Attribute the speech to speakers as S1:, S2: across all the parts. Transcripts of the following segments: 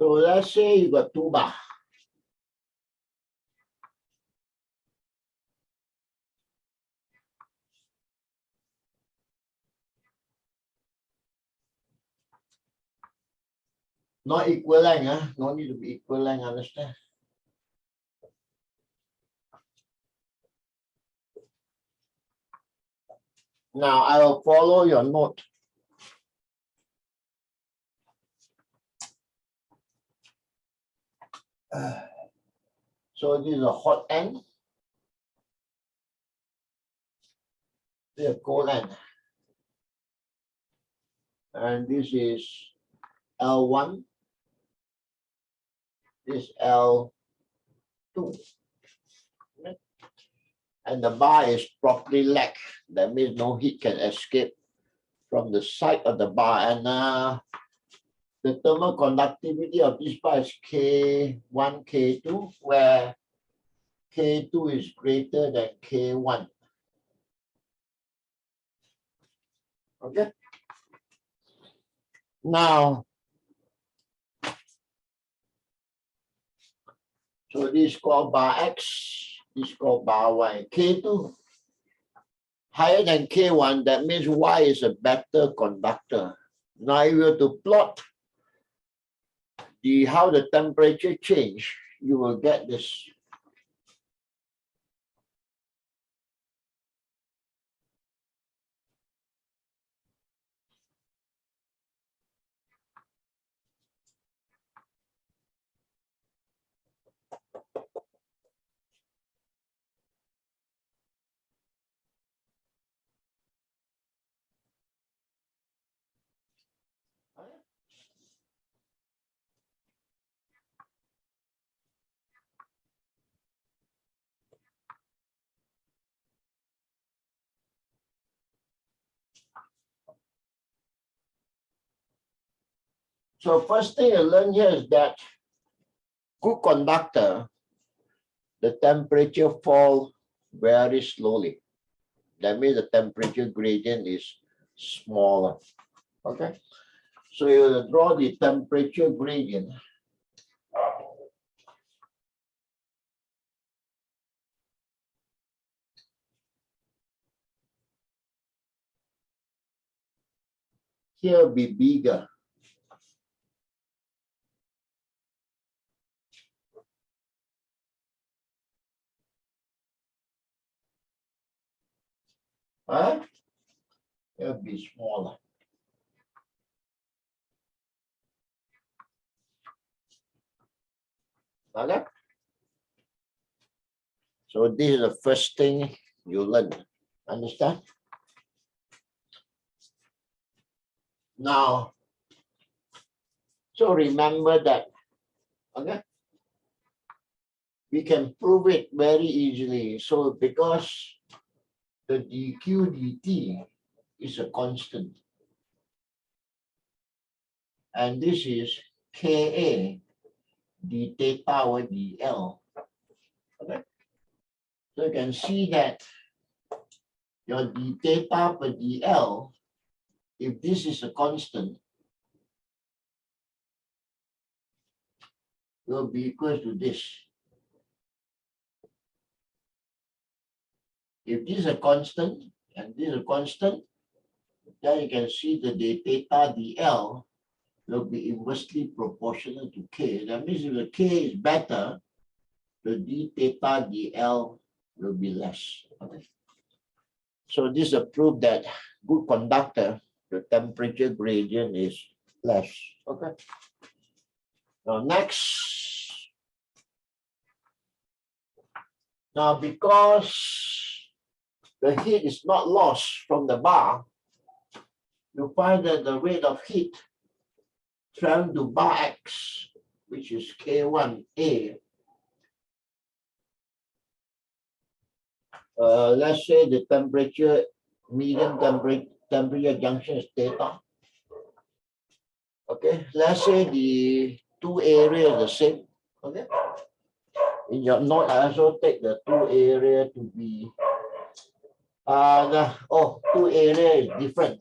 S1: So let's say you got 2 bar. Not equal length, no need to be equal length, understand? Now I will follow your note. So this is a hot end. This is a cold end. And this is L1. This L2. And the bar is properly lagged. That means no heat can escape from the side of the bar. And the thermal conductivity of this bar is K1, K2, where K2 is greater than K1. Okay. Now, so this is called bar X, this is called bar Y. K2 higher than K1, that means Y is a better conductor. Now, if you were to plot how the temperature change, you will get this. So first thing you learn here is that good conductor, the temperature fall very slowly. That means the temperature gradient is smaller. Okay. So you draw the temperature gradient. Here will be bigger. Huh? It will be smaller. Okay? So this is the first thing you learn. Understand? Now, so remember that, okay? We can prove it very easily. So because the dq dt is a constant, and this is Ka d theta over dl. Okay? So you can see that your d theta per dl, if this is a constant, will be equal to this. If this is a constant and this is a constant, then you can see that the theta dl will be inversely proportional to k. That means if the k is better, the d theta dl will be less. Okay. So this is a proof that good conductor, the temperature gradient is less. Okay. Now next. Now because the heat is not lost from the bar, you find that the rate of heat traveling to bar X, which is K1A. Let's say the temperature, medium temperature junction is theta. Okay, let's say the two areas are the same. Okay. In your note, I also take the two area to be two area is different.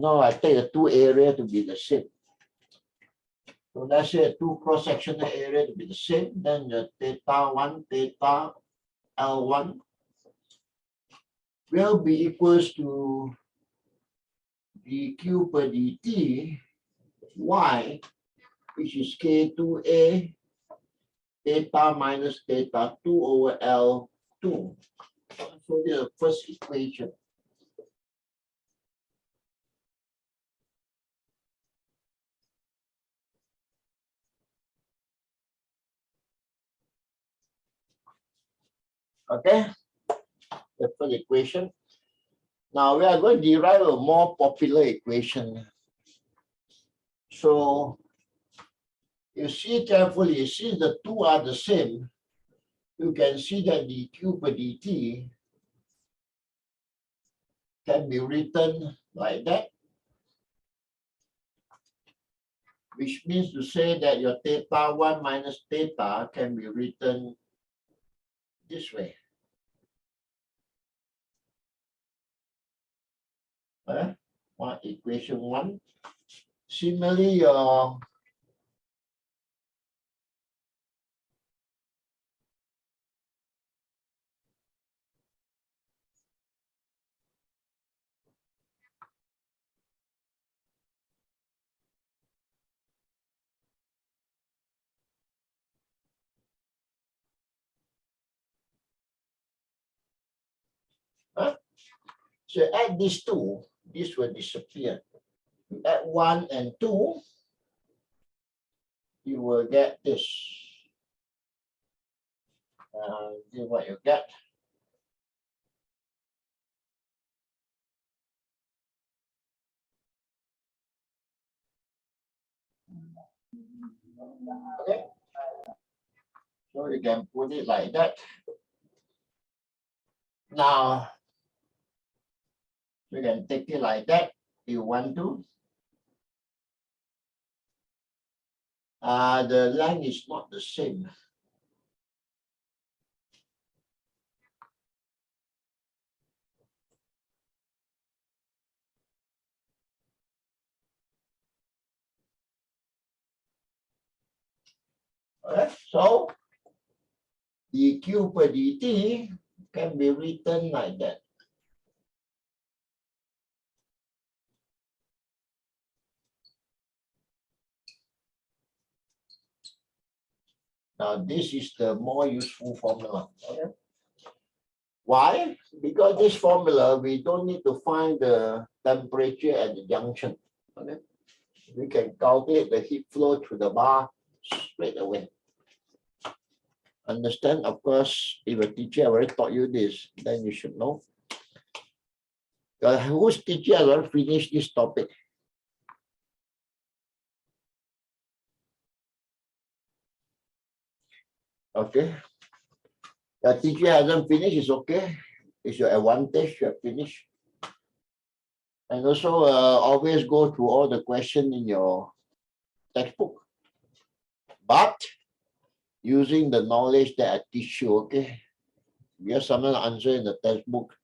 S1: No, I take the two area to be the same. So let's say two cross-sectional area to be the same, then the theta 1, theta L1 will be equals to dq per dt y, which is K2A theta minus theta 2 over L2. So the first equation. Okay, the first equation. Now we are going to derive a more popular equation. So you see carefully, since the two are the same, you can see that dq per dt can be written like that, which means to say that your theta 1 minus theta can be written this way. Equation 1. Similarly, your so add these two, this will disappear. You add 1 and 2, you will get this. This is what you get. Okay. So you can put it like that. Now, you can take it like that if you want to. The length is not the same. Okay. So dq per dt can be written like that. Now, this is the more useful formula. Okay. Why? Because this formula, we don't need to find the temperature at the junction. Okay. We can calculate the heat flow through the bar straight away. Understand? Of course, if a teacher already taught you this, then you should know. Whose teacher has already finished this topic? Okay. The teacher hasn't finished, it's okay. It's your advantage, you have finished. And also always go through all the questions in your textbook. But using the knowledge that I teach you, okay? We have someone answer in the textbook.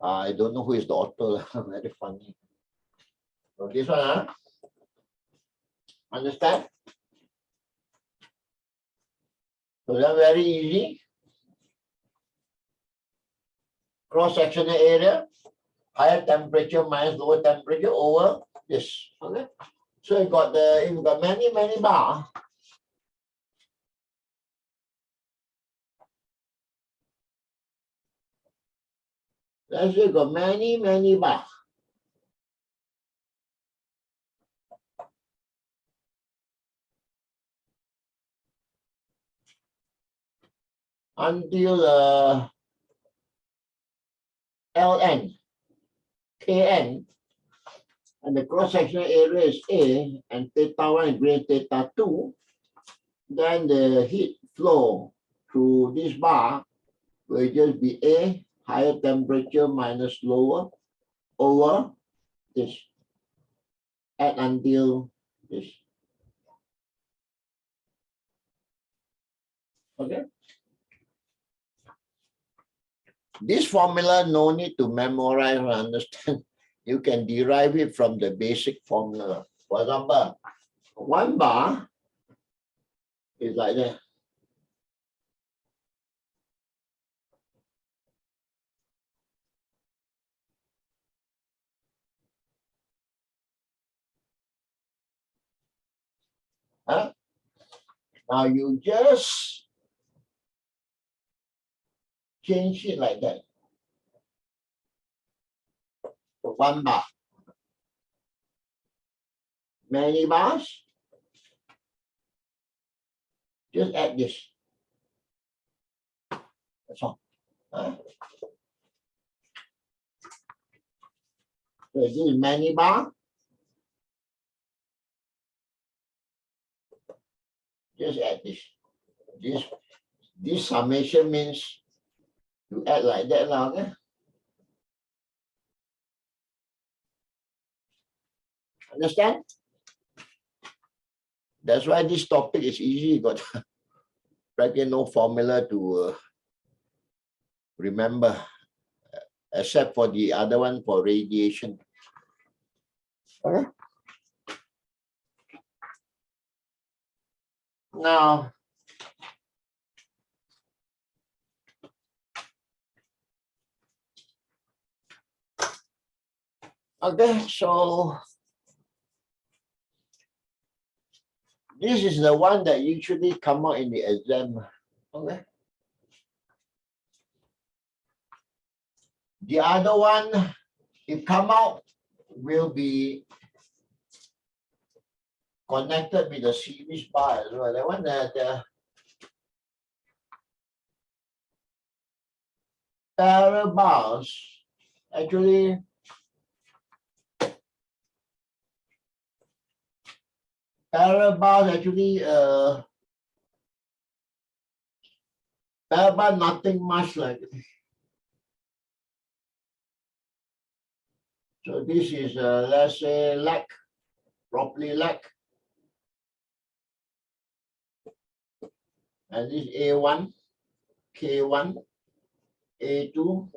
S1: I don't know who is the author, very funny. So this one, huh? Understand? So that's very easy. Cross-sectional area, higher temperature minus lower temperature over this. Okay. So you got many bar. Let's say you got many bar. Until Ln, Kn, and the cross-sectional area is A, and theta 1 is greater than theta 2, then the heat flow through this bar will just be A, higher temperature minus lower, over this, and until this. Okay. This formula no need to memorize or understand. you can derive it from the basic formula. For example, 1 bar is like that. Huh? Now you just change it like that. 1 bar. Many bars? Just add this. That's all. Huh? So this is many bar. Just add this. This summation means you add like that now, okay? Understand? That's why this topic is easy. Got practically no formula to remember, except for the other one for radiation. Okay. Now, okay, so this is the one that usually come out in the exam. Okay. The other one, if come out, will be connected with the series bar as well. That one, the parallel bars, actually, parallel bars parallel bar nothing much like it. So this is, let's say, lac, properly lac. And this A1, K1, A2,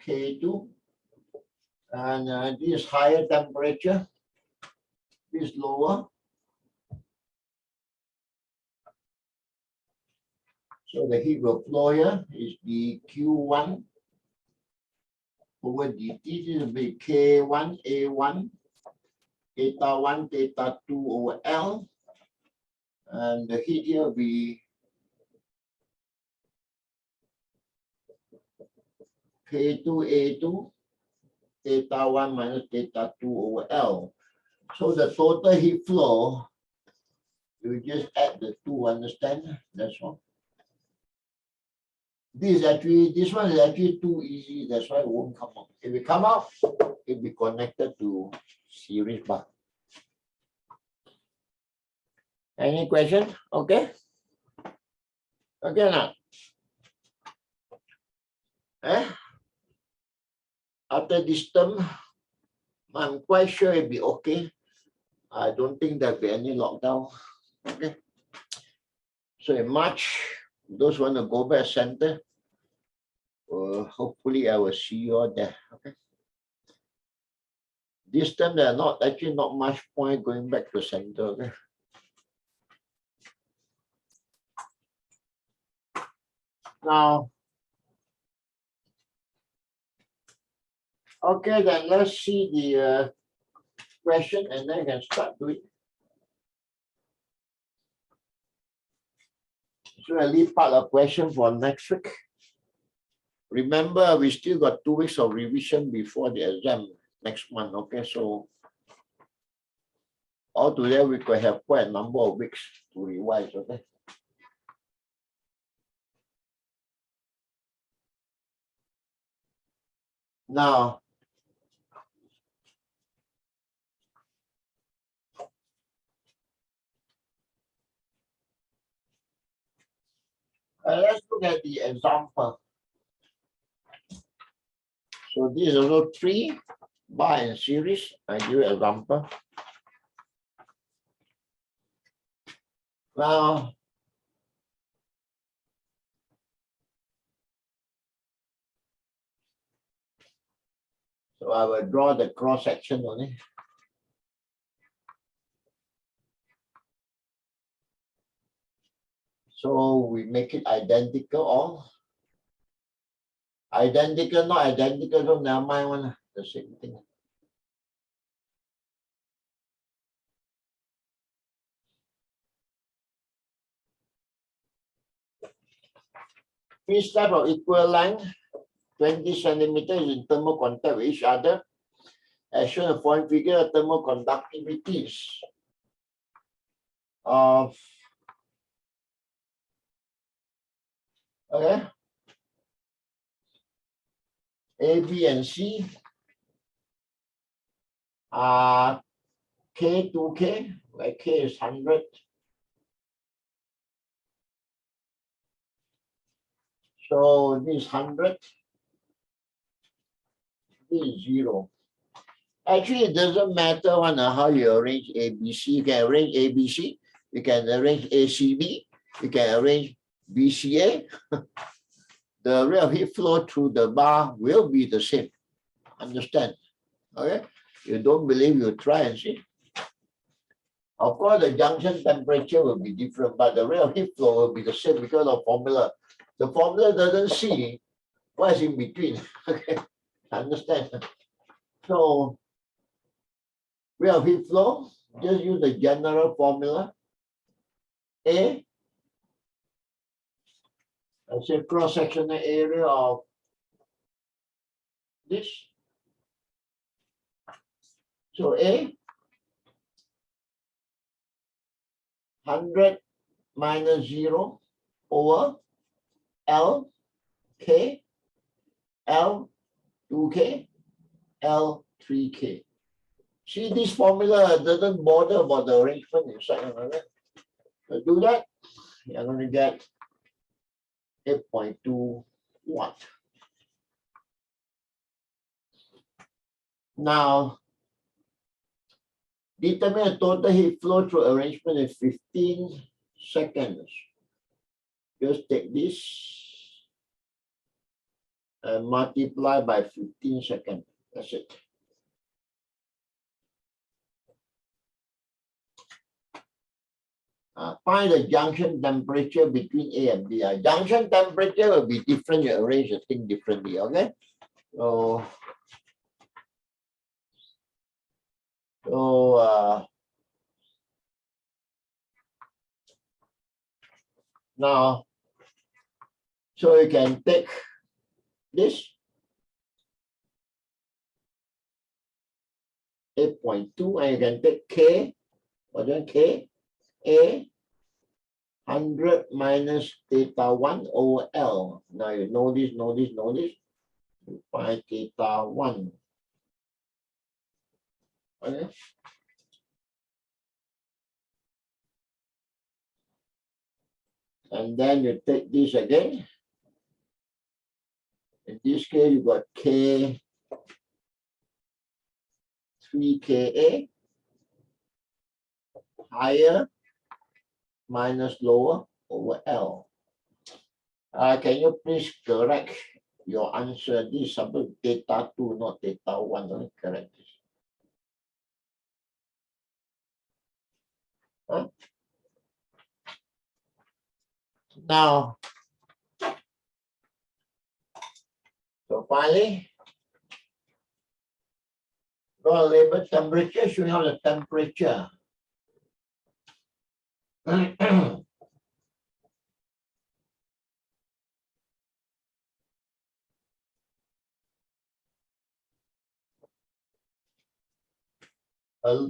S1: K2. And this higher temperature, this lower. So the heat will flow here is the Q1 over dt. This will be K1, A1, theta 1, theta 2 over L. And the heat here will be K2, A2, theta 1 minus theta 2 over L. So the total heat flow, you just add the 2, understand? That's all. This one is actually too easy, that's why it won't come out. If it come out, it'll be connected to series bar. Any question? Okay. Okay now. After this term, I'm quite sure it'll be okay. I don't think there'll be any lockdown. Okay. So in March, those want to go back center, hopefully I will see you all there. Okay. This time there are not much point going back to center. Okay. Now, okay, then let's see the question and then I can start doing. So I leave part of question for next week. Remember, we still got 2 weeks of revision before the exam next month. Okay, so altogether we could have quite a number of weeks to revise. Okay. Now, let's look at the example. So this is also 3 bar in series. I give you an example. Now, So I will draw the cross section only. So we make it identical all. Identical, not identical, so never mind one, the same thing. Three steps of equal length, 20 centimeters in thermal contact with each other. As shown in the following figure, thermal conductivities of A, B, and C are K to K, where K is 100. So this 100, this is 0. Actually, it doesn't matter how you arrange ABC. You can arrange ABC, you can arrange ACB, you can arrange BCA. The rate of heat flow through the bar will be the same. Understand? Okay? You don't believe, you try and see. Of course, the junction temperature will be different, but the rate of heat flow will be the same because of formula. The formula doesn't see what is in between. Okay? Understand? So, rate of heat flow, just use the general formula. A, let's say cross-sectional area of this. So A, 100 minus 0 over L, K, L, 2K, L, 3K. See, this formula doesn't bother about the arrangement inside. So do that, you're going to get 8.2 watt. Now, determine the total heat flow through arrangement in 15 seconds. Just take this and multiply by 15 seconds. That's it. Find the junction temperature between A and B. Junction temperature will be different. You arrange the thing differently. Okay. So now, so you can take this 8.2 and you can take K, or then K, A, 100 minus theta 1 over L. Now you know this. You find theta 1. Okay. And then you take this again. In this case, you got K, 3KA, higher minus lower over L. Can you please correct your answer? This is something theta 2, not theta 1. Don't correct this. Huh? Now, so finally, draw a label temperature, showing how the temperature.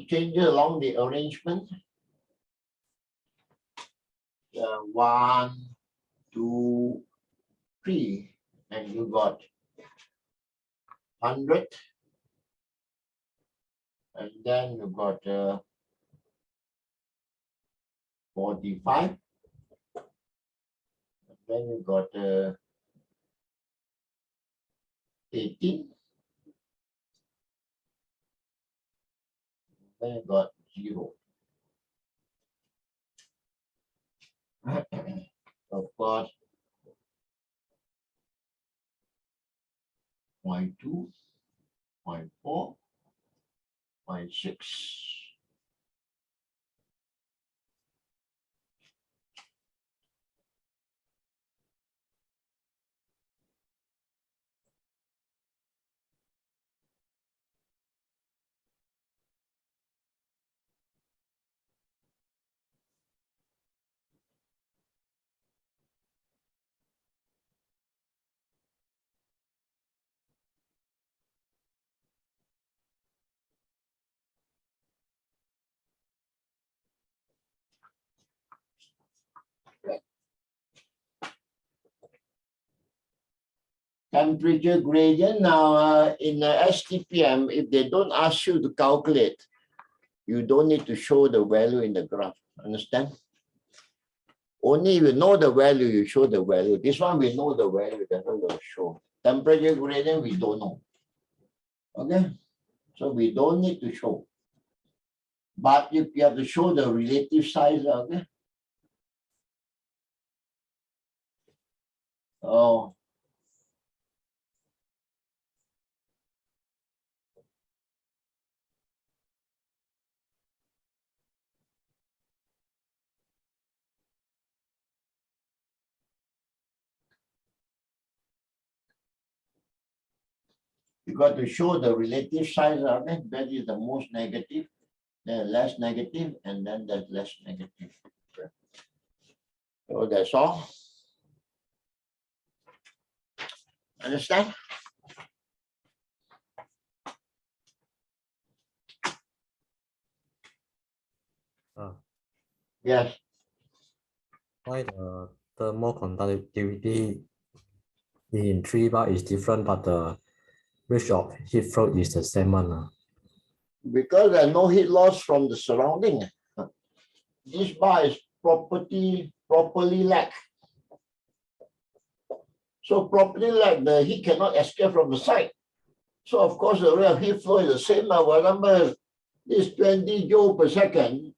S1: Changes along the arrangement. 1, 2, 3, and you got 100, and then you got 45, and then you got 18, then you got 0. Of course, 0.2, 0.4, 0.6. Temperature gradient. Now, in the STPM, if they don't ask you to calculate, you don't need to show the value in the graph. Understand? Only if you know the value, you show the value. This one, we know the value, they're not going to show. Temperature gradient, we don't know. Okay? So we don't need to show. But you have to show the relative size, okay? Oh. You got to show the relative size, okay? That is the most negative, then less negative, and then there's less negative. So that's all. Understand? Yes.
S2: Why the thermal conductivity in 3 bar is different, but the rate of heat flow is the same one?
S1: Because there's no heat loss from the surrounding. This bar is properly lagged. So properly lagged, the heat cannot escape from the side. So of course the rate of heat flow is the same. Whatever this 20 joule per second,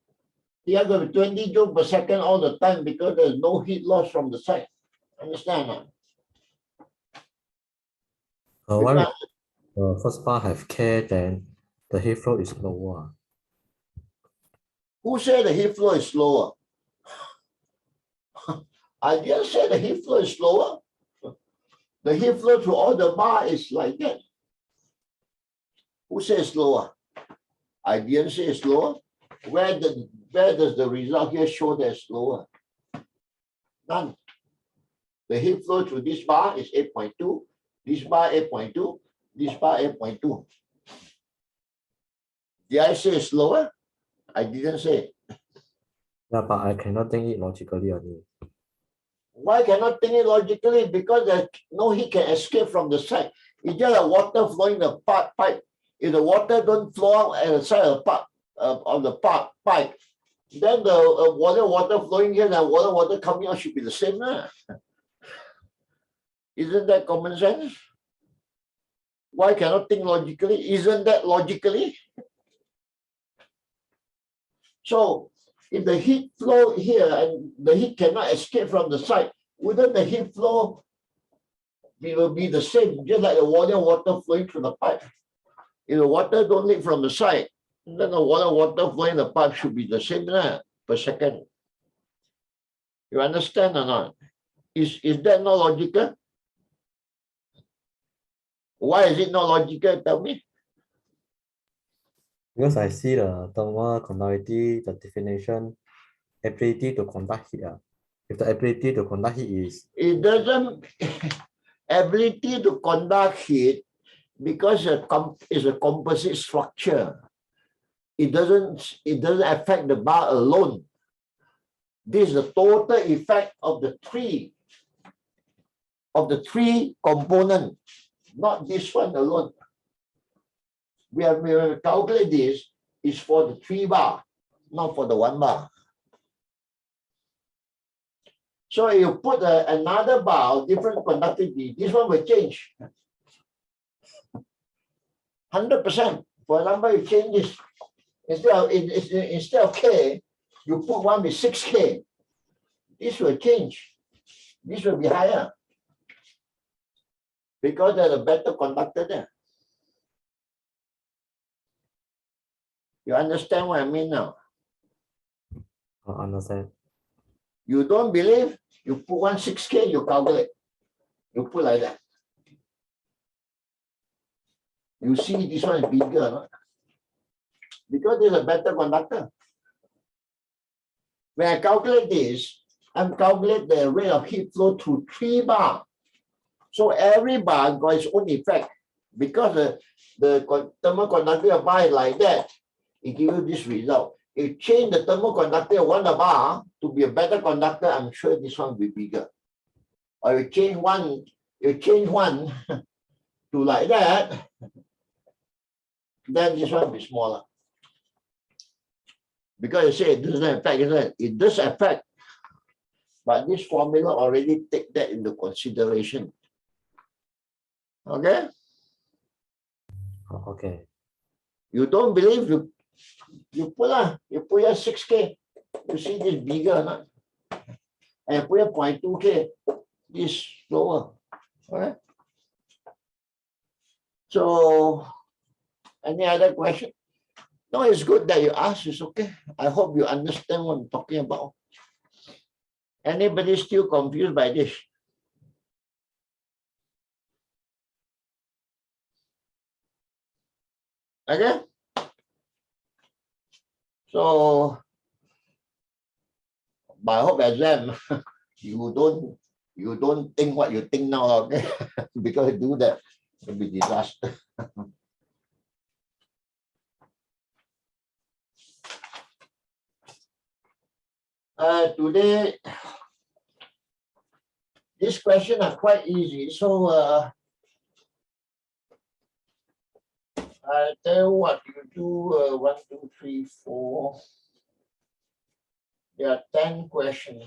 S1: you have to be 20 joule per second all the time because there's no heat loss from the side. Understand?
S2: Why the first bar have K, then the heat flow is lower?
S1: Who said the heat flow is slower? I didn't say the heat flow is slower. The heat flow through all the bar is like that. Who says slower? I didn't say it's slower. Where does the result here show that it's slower? None. The heat flow through this bar is 8.2, this bar 8.2, this bar 8.2. Did I say it's slower? I didn't say.
S2: Yeah, but I cannot think it logically only.
S1: Why cannot think it logically? Because there's no heat can escape from the side. It's just a water flowing in the pipe. If the water don't flow out at the side of the pipe, then the water flowing here and water coming out should be the same. Isn't that common sense? Why cannot think logically? Isn't that logically? So if the heat flow here and the heat cannot escape from the side, wouldn't the heat flow will be the same, just like the water flowing through the pipe? If the water don't leak from the side, then the water flowing in the pipe should be the same per second. You understand or not? Is that not logical? Why is it not logical? Tell me.
S2: Because I see the thermal conductivity, the definition, ability to conduct heat. If the ability to conduct heat is...
S1: It doesn't, ability to conduct heat, because it's a composite structure. It doesn't affect the bar alone. This is the total effect of the three components, not this one alone. We have calculated this is for the 3 bar, not for the 1 bar. So you put another bar of different conductivity, this one will change. 100%. For example, you change this. Instead of K, you put one with 6K. This will change. This will be higher. Because there's a better conductor there. You understand what I mean now?
S2: I understand.
S1: You don't believe? You put 16K, you calculate. You put like that. You see this one is bigger, no? Because this is a better conductor. When I calculate this, I'm calculate the rate of heat flow through 3 bar. So every bar got its own effect. Because the thermal conductor bar is like that, it gives you this result. If you change the thermal conductor 1 bar to be a better conductor, I'm sure this one will be bigger. Or you change one to like that, then this one will be smaller. Because you say it doesn't affect, isn't it? It does affect, but this formula already take that into consideration. Okay?
S2: Okay.
S1: You don't believe, you put your 6K, you see this bigger or not? And put your 0.2K, this lower. Okay? So, any other question? No, it's good that you ask, it's okay. I hope you understand what I'm talking about. Anybody still confused by this? Okay? So, but I hope exam, you don't think what you think now, okay? Because you do that, it'll be disaster. Today, this question are quite easy. So I tell you what you do. 1, 2, 3, 4. There are 10 questions.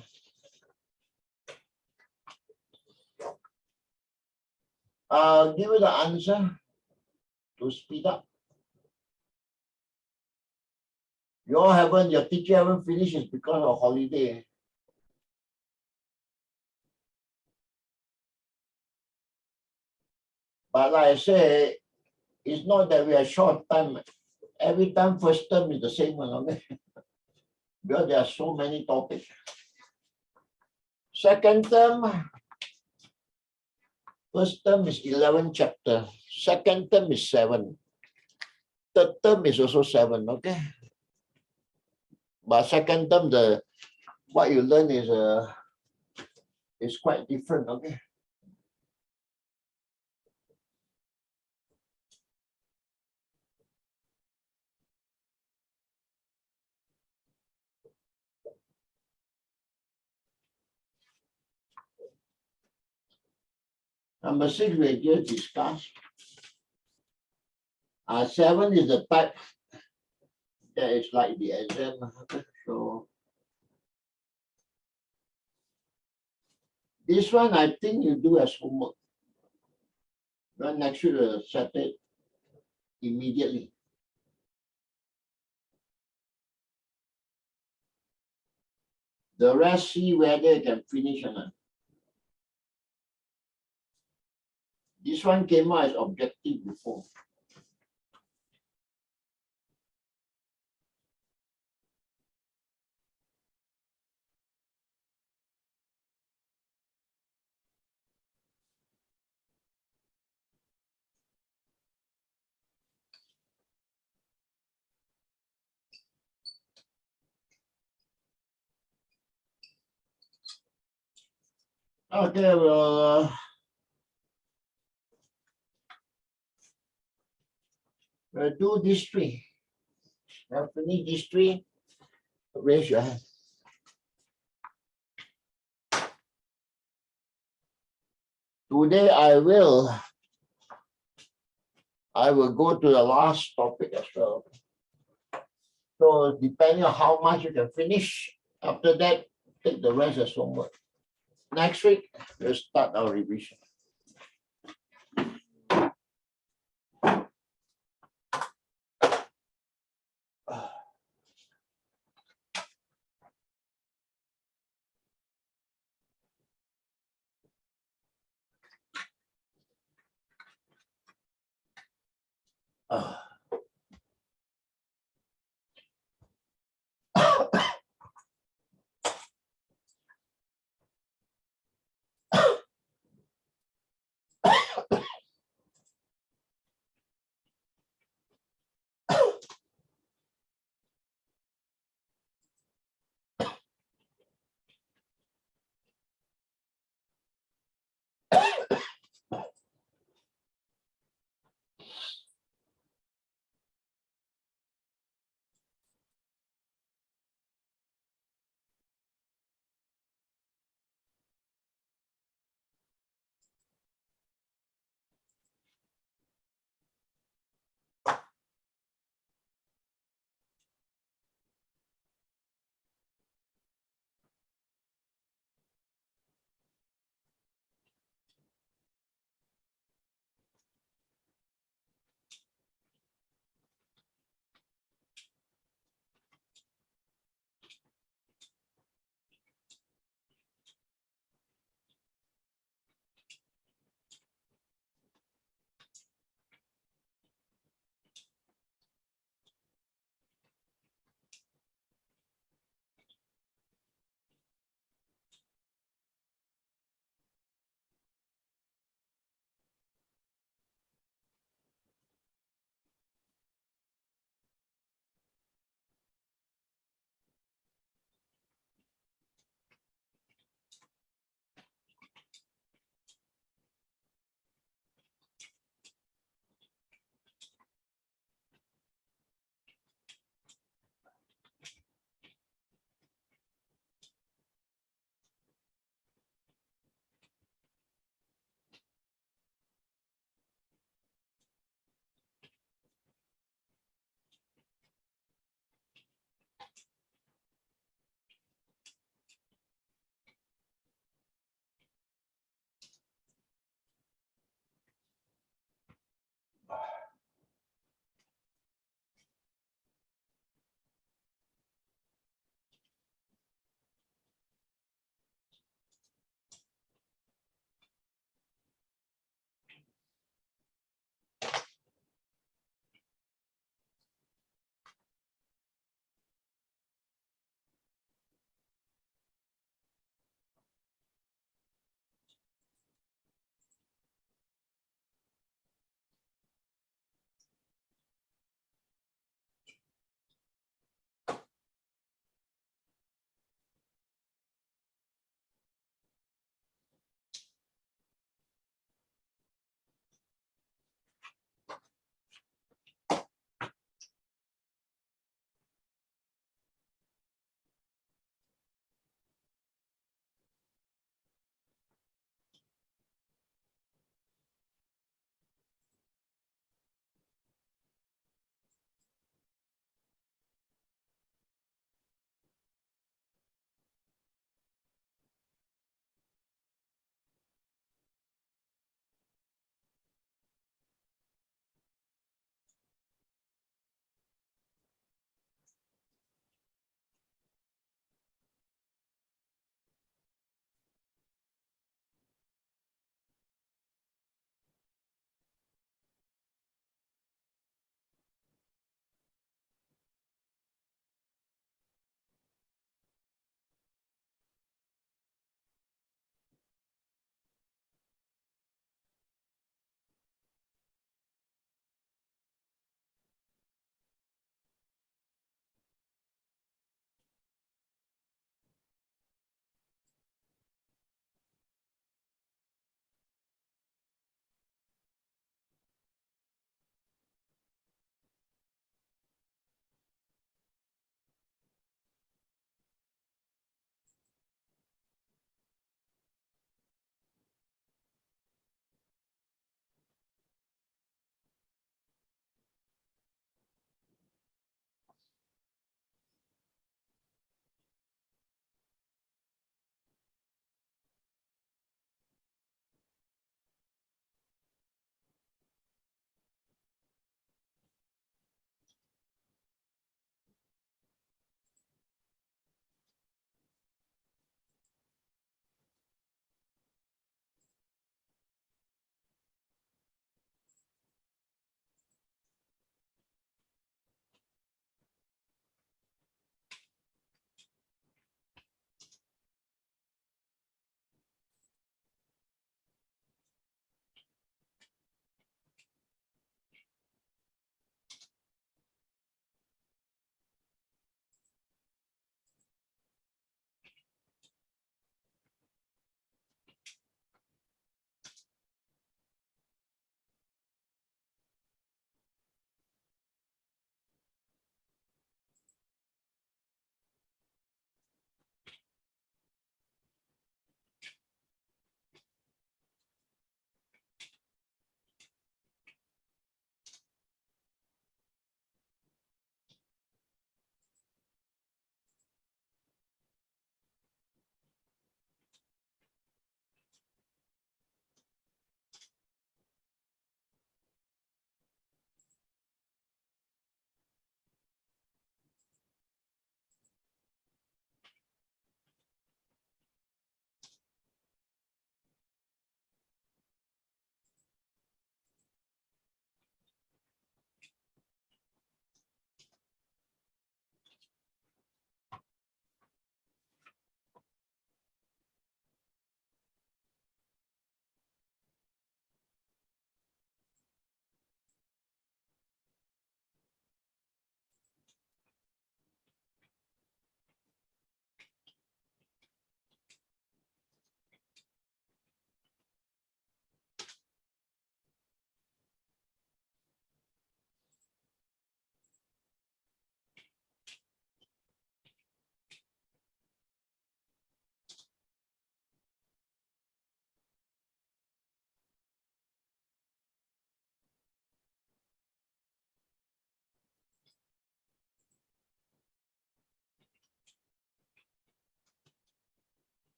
S1: I'll give you the answer to speed up. Your teacher haven't finished, it's because of holiday. But like I say, it's not that we are short time. Every time first term is the same one, okay? Because there are so many topics. Second term, first term is 11 chapter. Second term is 7. Third term is also 7, okay? But second term, what you learn is quite different, okay? Number 6, we just discussed. 7 is the type that is like the exam. Okay? So this one, I think you do as homework. Then next week, set it immediately. The rest, see whether you can finish or not. This one came out as objective before. Okay, we'll do these 3. Now finish these 3. Raise your hand. Today I will go to the last topic as well. So depending on how much you can finish, after that, take the rest as homework. Next week, we'll start our revision.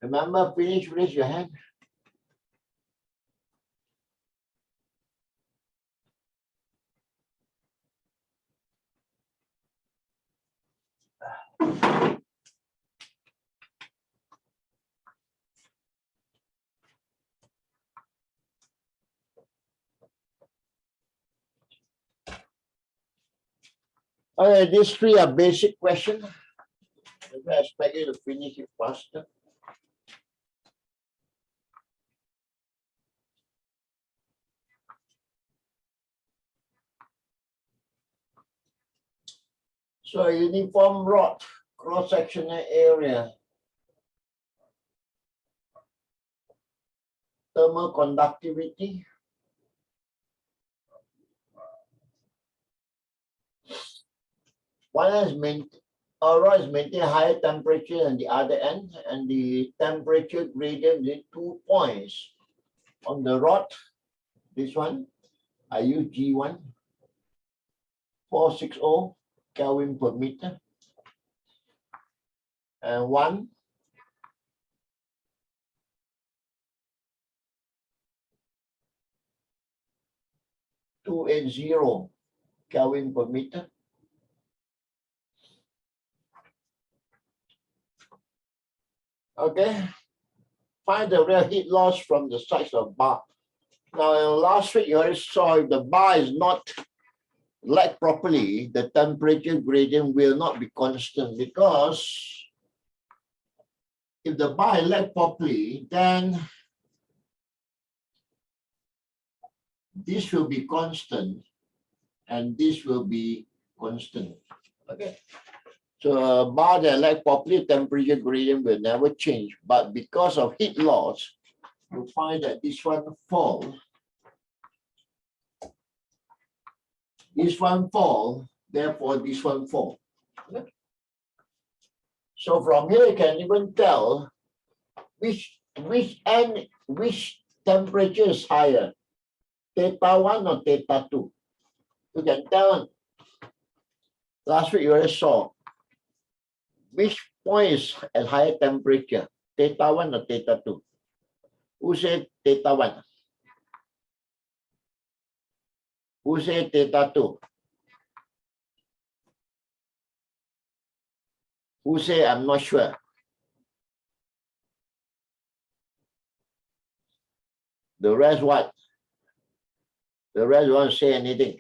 S1: Remember, finish, raise your hand. Okay, these three are basic questions. I expect you to finish it faster. So uniform rod, cross-sectional area, thermal conductivity. One is rod is maintain higher temperature than the other end, and the temperature gradient is 2 points. On the rod, this one, I use G1, 460 Kelvin per meter. And one, 280 Kelvin per meter. Okay, find the real heat loss from the size of bar. Now, last week you already saw if the bar is not lag properly, the temperature gradient will not be constant, because if the bar is lag properly, then this will be constant and this will be constant. Okay. So a bar that lag properly, temperature gradient will never change. But because of heat loss, you find that this one fall. This one fall, therefore this one fall. Okay. So from here you can even tell which temperature is higher, theta 1 or theta 2. You can tell. Last week you already saw which point is at higher temperature, theta 1 or theta 2. Who said theta 1? Who said theta 2? Who say I'm not sure? The rest what? The rest won't say anything.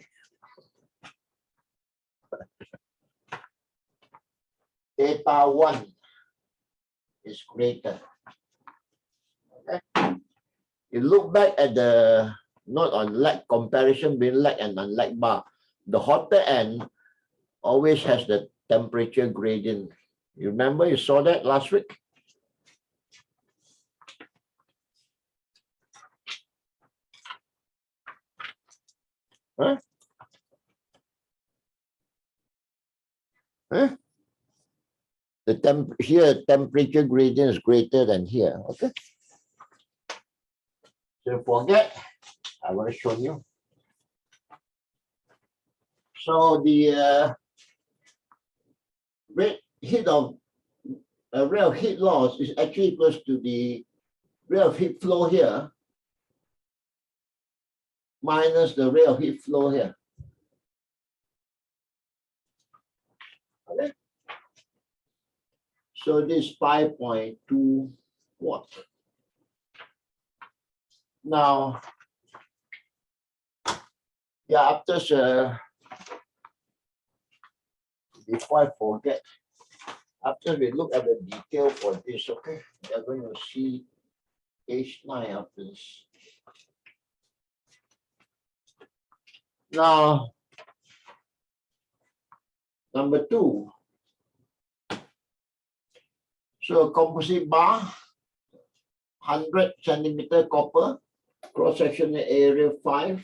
S1: Theta 1 is greater. Okay. You look back at the not on lag comparison between lag and unlag bar. The hotter end always has the temperature gradient. You remember you saw that last week? Huh? Huh? Here temperature gradient is greater than here. Okay. So forget, I want to show you. So the rate of heat loss is actually equals to the rate of heat flow here minus the rate of heat flow here. Okay. So this 5.2 watt. Now, yeah, before I forget, after we look at the detail for this, okay, we are going to see page 9 after this. Now, number 2. So composite bar, 100 centimeter copper, cross-sectional area 5.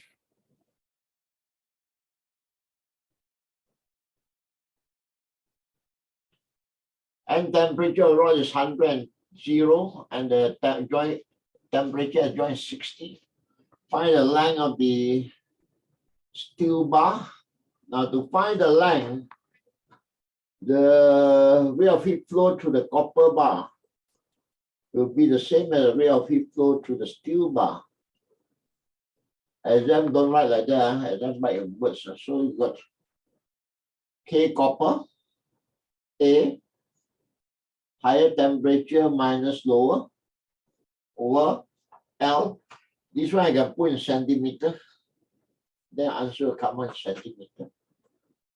S1: And temperature rod is 100 and the joint temperature at joint 60. Find the length of the steel bar. Now to find the length, the rate of heat flow through the copper bar will be the same as the rate of heat flow through the steel bar. Exam don't write like that, exam write in words. So you got K copper, A, higher temperature minus lower, over L. This one I can put in centimeter. Then answer will come in centimeter.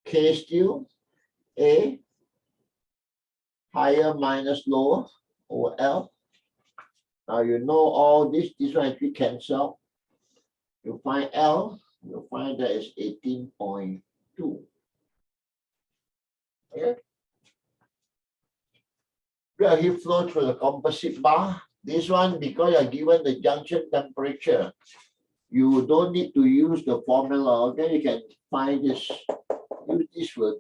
S1: K steel, A, higher minus lower, over L. Now you know all this one actually cancel. You find L, you find that is 18.2. Okay. Real heat flow through the composite bar. This one, because you are given the junction temperature, you don't need to use the formula. Okay, you can find this, use this word.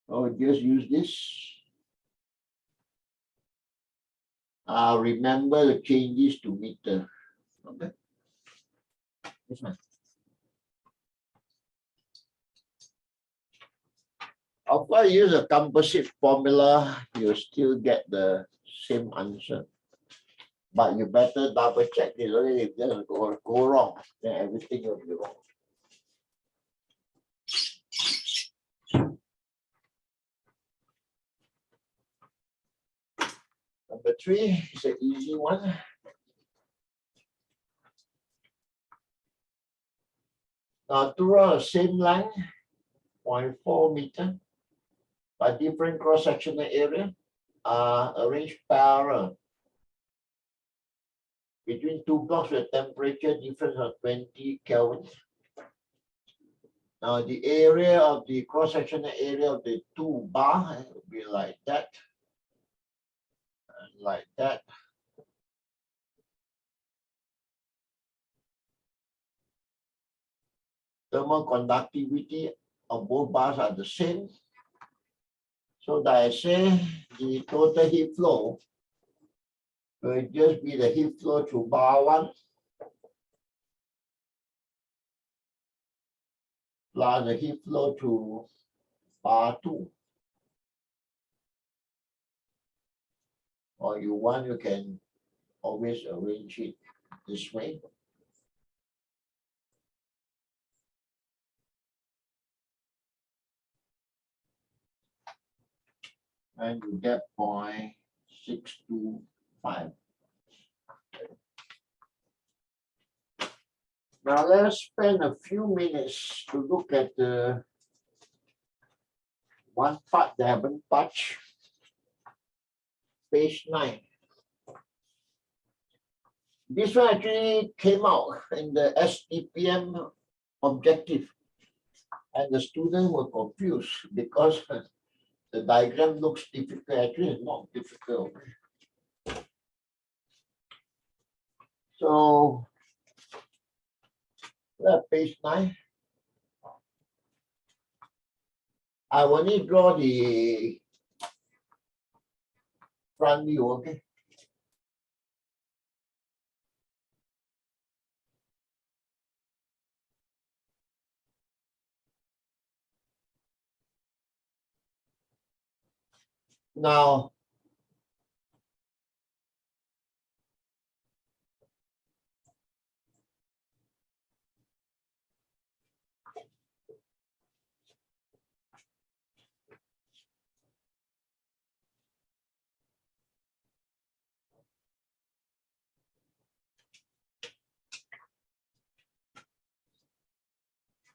S1: Or just use this. Remember the changes to meter. Okay. This one. Of course, use a composite formula, you still get the same answer. But you better double check this. Only if it doesn't go wrong, then everything will be wrong. Number 3 is an easy one. Now, throughout the same line, 0.4 meter, but different cross-sectional area are arranged parallel between two blocks with temperature difference of 20 Kelvin. Now, the area of the cross-sectional area of the two bars will be like that, and like that. Thermal conductivity of both bars are the same. So that I say the total heat flow will just be the heat flow through bar 1 plus the heat flow through bar 2. Or you want, you can always arrange it this way. And you get 0.625. Now let's spend a few minutes to look at the one part that I haven't touched. Page 9. This one actually came out in the STPM objective, and the students were confused because the diagram looks difficult. Actually, it's not difficult. So, page 9. I only draw the front view, okay? Now,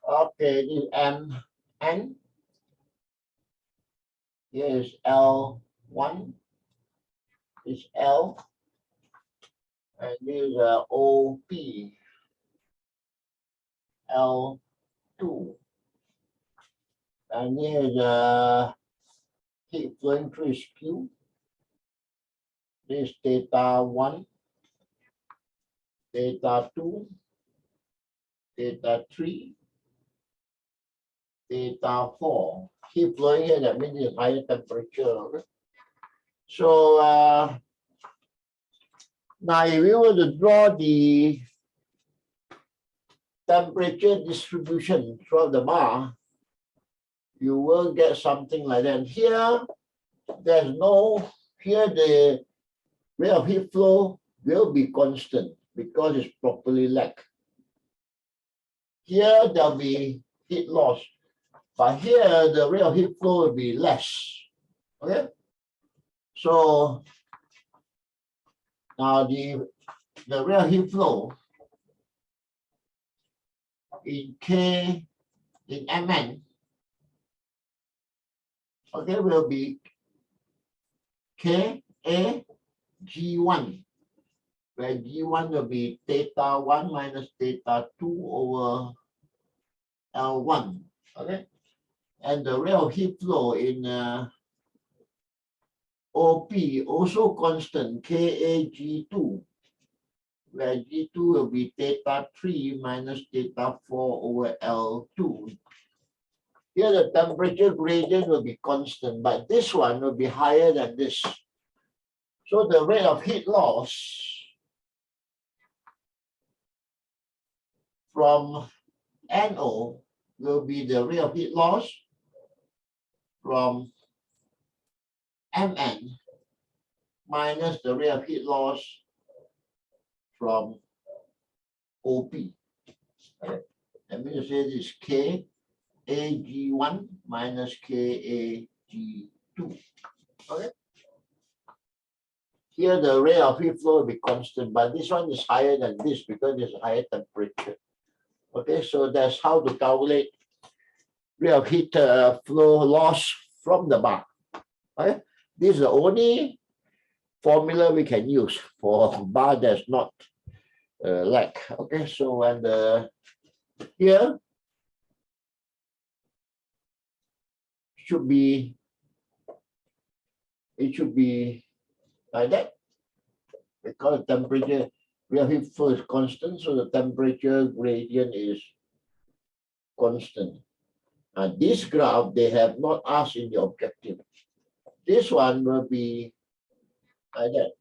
S1: okay, this MN. Here is L1. This L. And this is OP. L2. And here is heat flowing through is Q. This is theta 1, theta 2, theta 3, theta 4. Heat flowing here, that means it's higher temperature. Okay? So now if we were to draw the temperature distribution throughout the bar, you will get something like that. Here, there's no, here the rate of heat flow will be constant because it's properly lagged. Here, there'll be heat loss, but here, the rate of heat flow will be less. Okay? So now the rate of heat flow in K, in Mn, okay, will be K A G1, where G1 will be theta 1 minus theta 2 over L1, okay? And the rate of heat flow in OP also constant, KAG2, where G2 will be theta 3 minus theta 4 over L2. Here the temperature gradient will be constant, but this one will be higher than this. So the rate of heat loss from NO will be the rate of heat loss from Mn minus the rate of heat loss from OP. Okay. Let me just say this K AG1 minus KAG2. Okay. Here the rate of heat flow will be constant, but this one is higher than this because there's a higher temperature. Okay, so that's how to calculate rate of heat flow loss from the bar. Okay, this is the only formula we can use for bar that's not lag. Okay, so when here should be, it should be like that because the temperature, rate of heat flow is constant, so the temperature gradient is constant. And this graph, they have not asked in the objective. This one will be like that.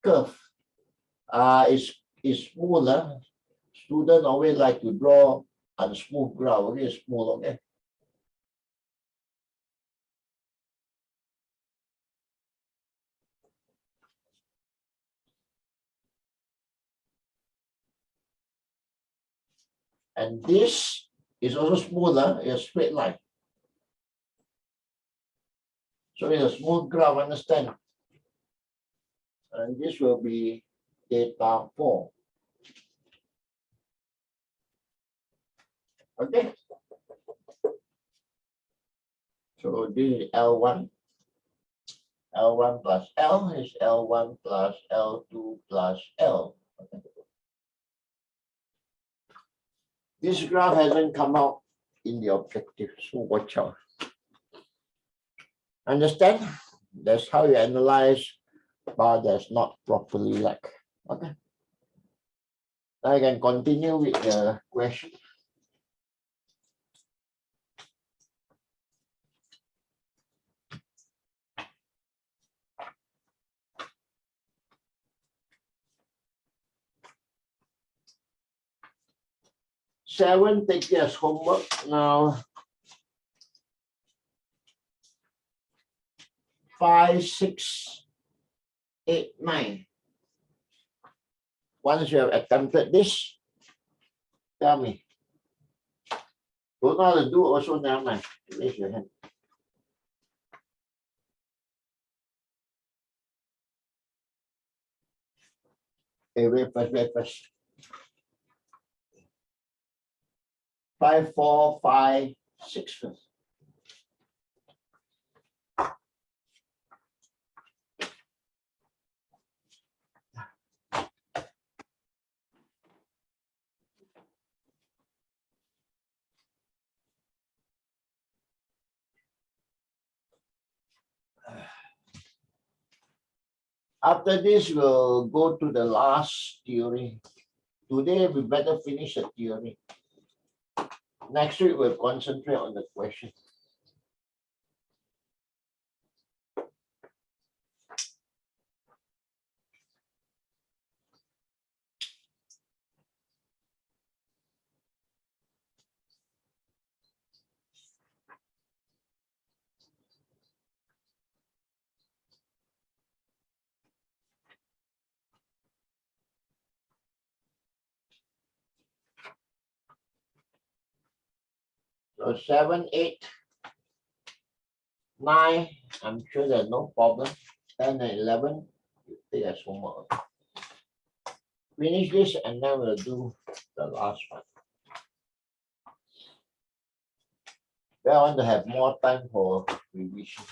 S1: Curve is smoother. Students always like to draw unsmooth graph. Okay, smooth, okay. And this is also smoother, a straight line. So it's a smooth graph, understand? And this will be theta 4. Okay. So this is L1. L1 plus L is L1 plus L2 plus L. Okay. This graph hasn't come out in the objective, so watch out. Understand? That's how you analyze bar that's not properly lagged. Okay. Now I can continue with the question. Seven, take this as homework. Now 5, 6, 8, 9. Once you have attempted this, tell me. Don't know how to do also, never mind. Raise your hand. Okay, wait first. 5, 4, 5, 6 first. After this, we'll go to the last theory. Today, we better finish the theory. Next week, we'll concentrate on the question. So 7, 8, 9, I'm sure there's no problem. 10 and 11, you take as homework. Finish this and then we'll do the last one. I want to have more time for revision.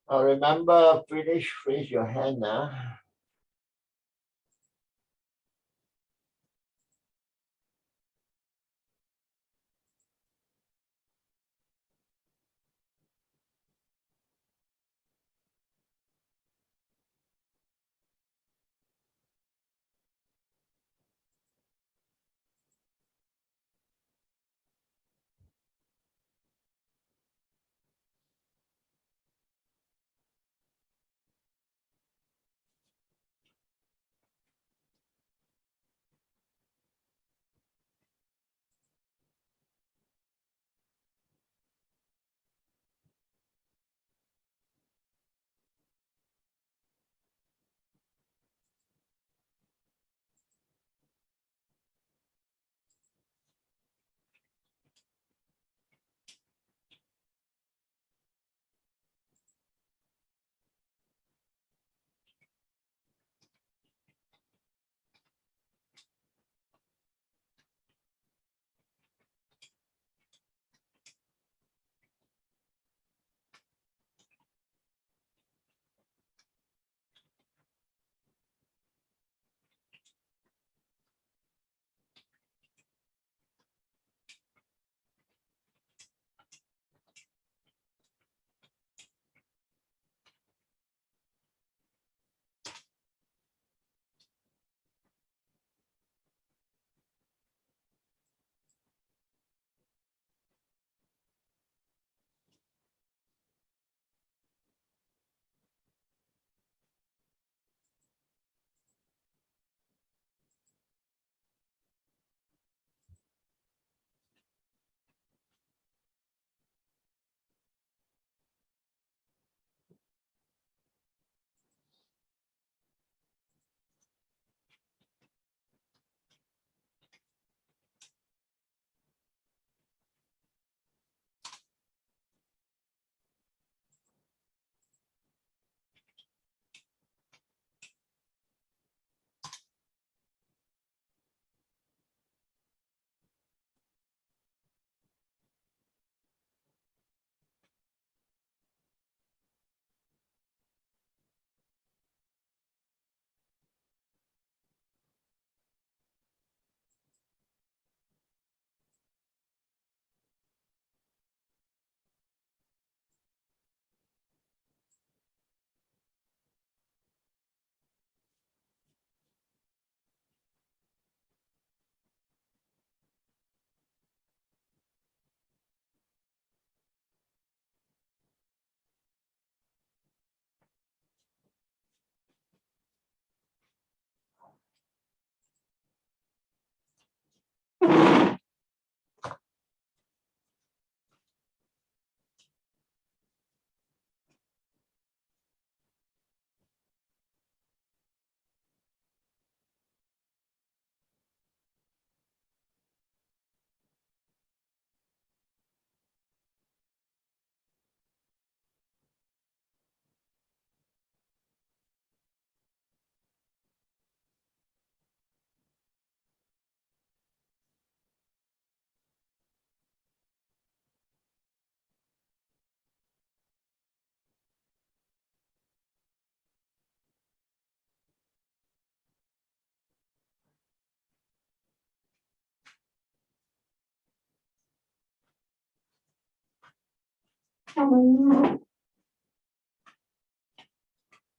S1: Remember, finish, raise your hand.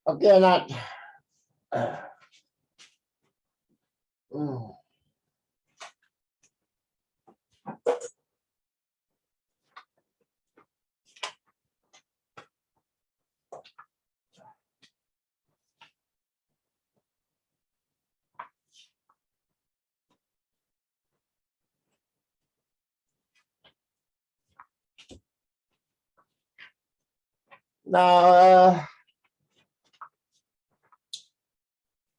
S1: Okay, Anat. Mm. Now,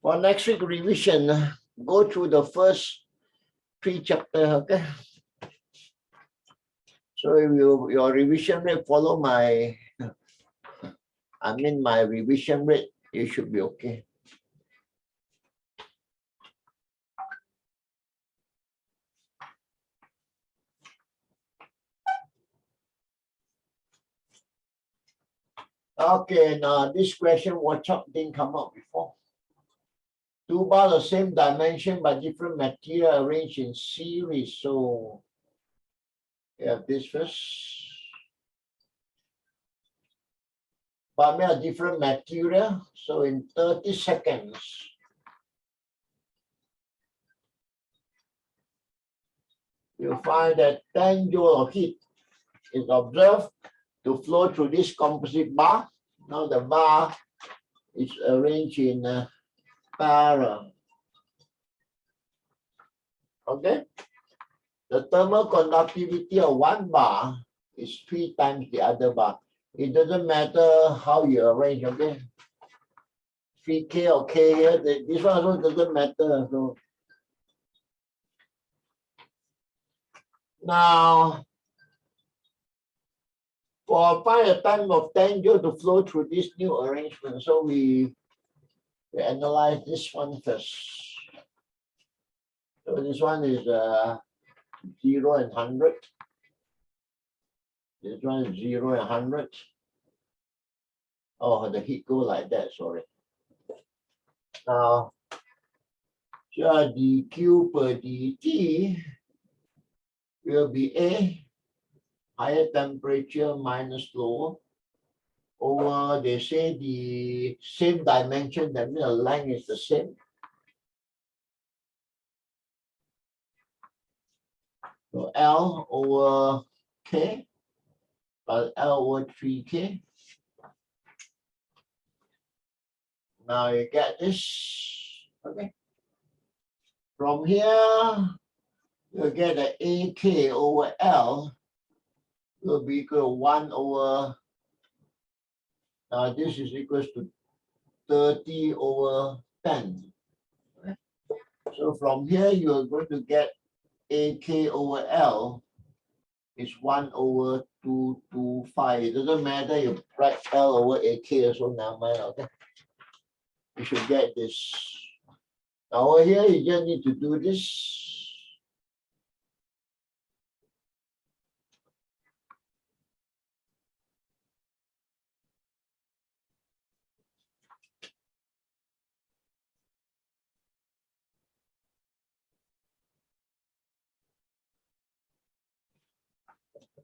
S1: for next week revision, go through the first 3 chapters, okay? So if your revision rate follow my revision rate, you should be okay. Okay, now this question, watch out, didn't come out before. Two bars the same dimension but different material arranged in series. So we have this first. But we have different material. So in 30 seconds, you'll find that 10 joule of heat is observed to flow through this composite bar. Now the bar is arranged in parallel. Okay. The thermal conductivity of one bar is 3 times the other bar. It doesn't matter how you arrange, okay? 3K or K here, this one also doesn't matter. So now, find a time of 10 joule to flow through this new arrangement. So we analyze this one first. So this one is 0 and 100. This one is 0 and 100. Oh, the heat go like that, sorry. Now, dq per dt will be A, higher temperature minus lower, over, they say the same dimension, that means the length is the same. So L over K, but L over 3K. Now you get this, okay? From here, you get the AK over L will be equal to 1 over, now this is equals to 30 over 10. Okay? So from here, you're going to get AK over L is 1 over 225. It doesn't matter you write L over AK also, now, okay? You should get this. Now over here, you just need to do this.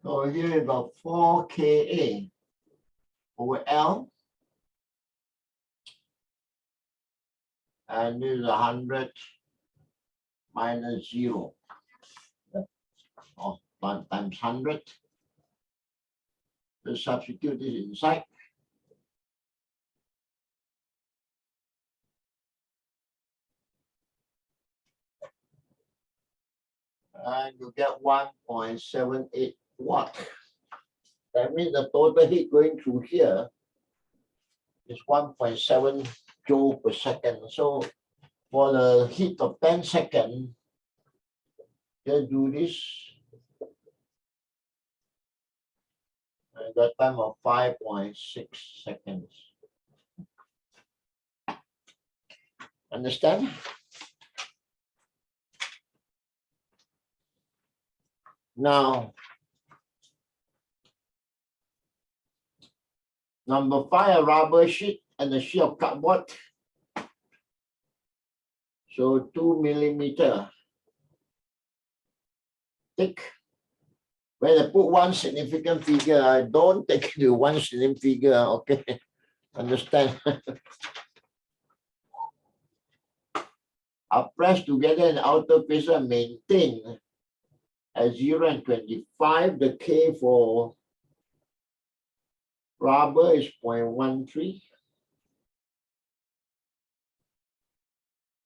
S1: So here you got 4 Ka over L. And this is 100 minus 0. Or 1 times 100. Let's substitute this inside. And you get 1.78 watt. That means the total heat going through here is 1.7 joule per second. So for the heat of 10 seconds, just do this. I got time of 5.6 seconds. Understand? Now, number 5, a rubber sheet and a sheet of cardboard. So 2 millimeter thick. When I put one significant figure, I don't take it to one significant figure, okay? Understand? Are pressed together in the outer face and maintain at 0 and 25. The K for rubber is 0.13.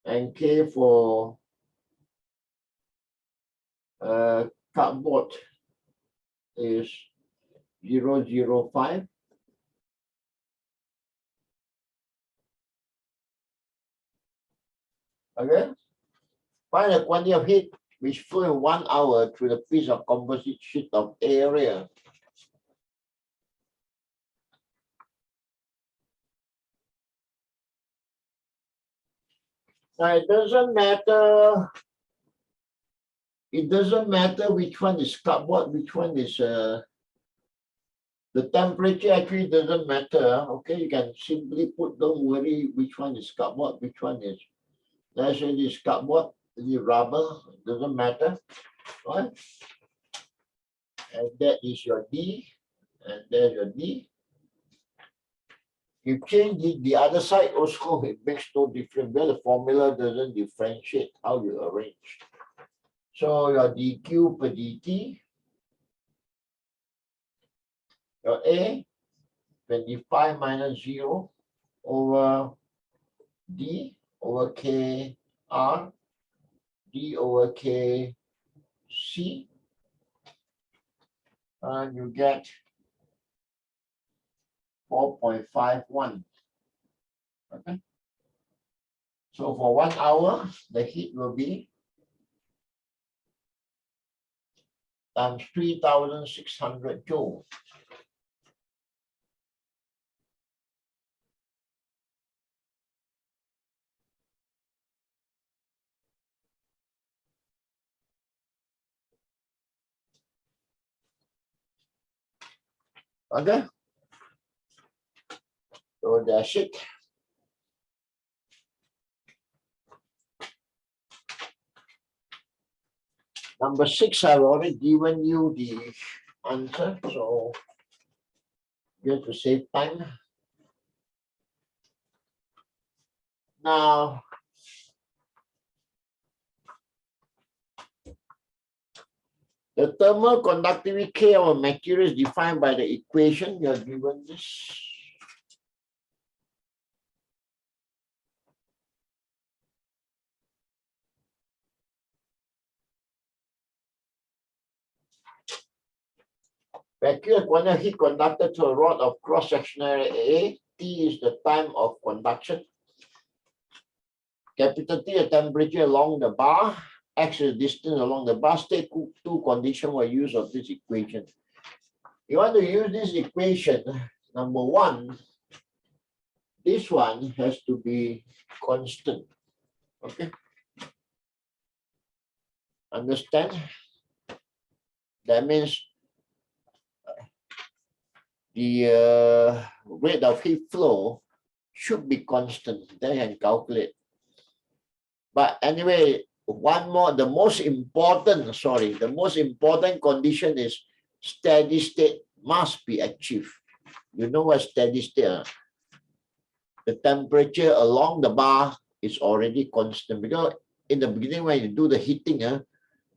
S1: And K for cardboard is 0.05. Okay. Find the quantity of heat which flow in 1 hour through the piece of composite sheet of area. Now it doesn't matter. It doesn't matter which one is cardboard, which one is the The temperature actually doesn't matter. Okay, you can simply put, don't worry which one is cardboard, which one is, let's say this cardboard, this rubber, doesn't matter, right? And that is your D, and there's your D. You change the other side also, it makes no difference, because the formula doesn't differentiate how you arrange. So your dq per dt, your A, 25 minus 0 over D over K R, D over K C, and you get 4.51. Okay. So for 1 hour, the heat will be times 3,600 joules. Okay. So that's it. Number 6, I've already given you the answer, so just to save time. Now, the thermal conductivity K of a material is defined by the equation. You are given this. Vacuum quantum heat conducted to a rod of cross-sectional area A. T is the time of conduction. Capital T, the temperature along the bar. X is the distance along the bar. State two conditions were used of this equation. You want to use this equation, number 1, this one has to be constant. Okay. Understand? That means the rate of heat flow should be constant. Then you can calculate. But anyway, one more, the most important condition is steady state must be achieved. You know what steady state? The temperature along the bar is already constant, because in the beginning when you do the heating,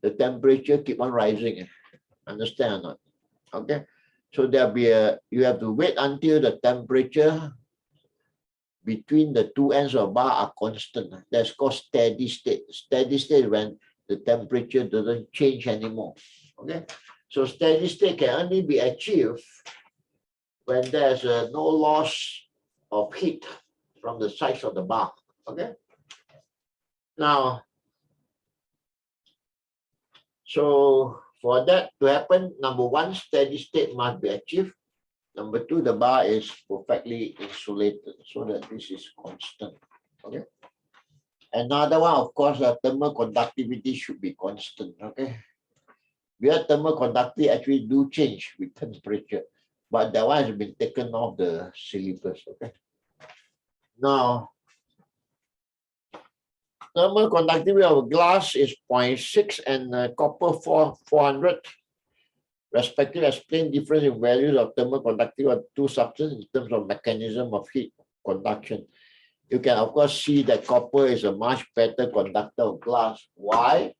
S1: the temperature keep on rising. Understand or not? Okay. So there'll be you have to wait until the temperature between the two ends of bar are constant. That's called steady state. Steady state when the temperature doesn't change anymore. Okay. So steady state can only be achieved when there's no loss of heat from the sides of the bar. Okay. Now, so for that to happen, number 1, steady state must be achieved. Number 2, the bar is perfectly insulated so that this is constant. Okay. Another one, of course, the thermal conductivity should be constant. Okay. Where thermal conductivity actually do change with temperature, but that one has been taken off the syllabus. Okay. Now, thermal conductivity of glass is 0.6 and copper 400. Respectively, explain difference in values of thermal conductivity of two substances in terms of mechanism of heat conduction. You can, of course, see that copper is a much better conductor of glass. Why?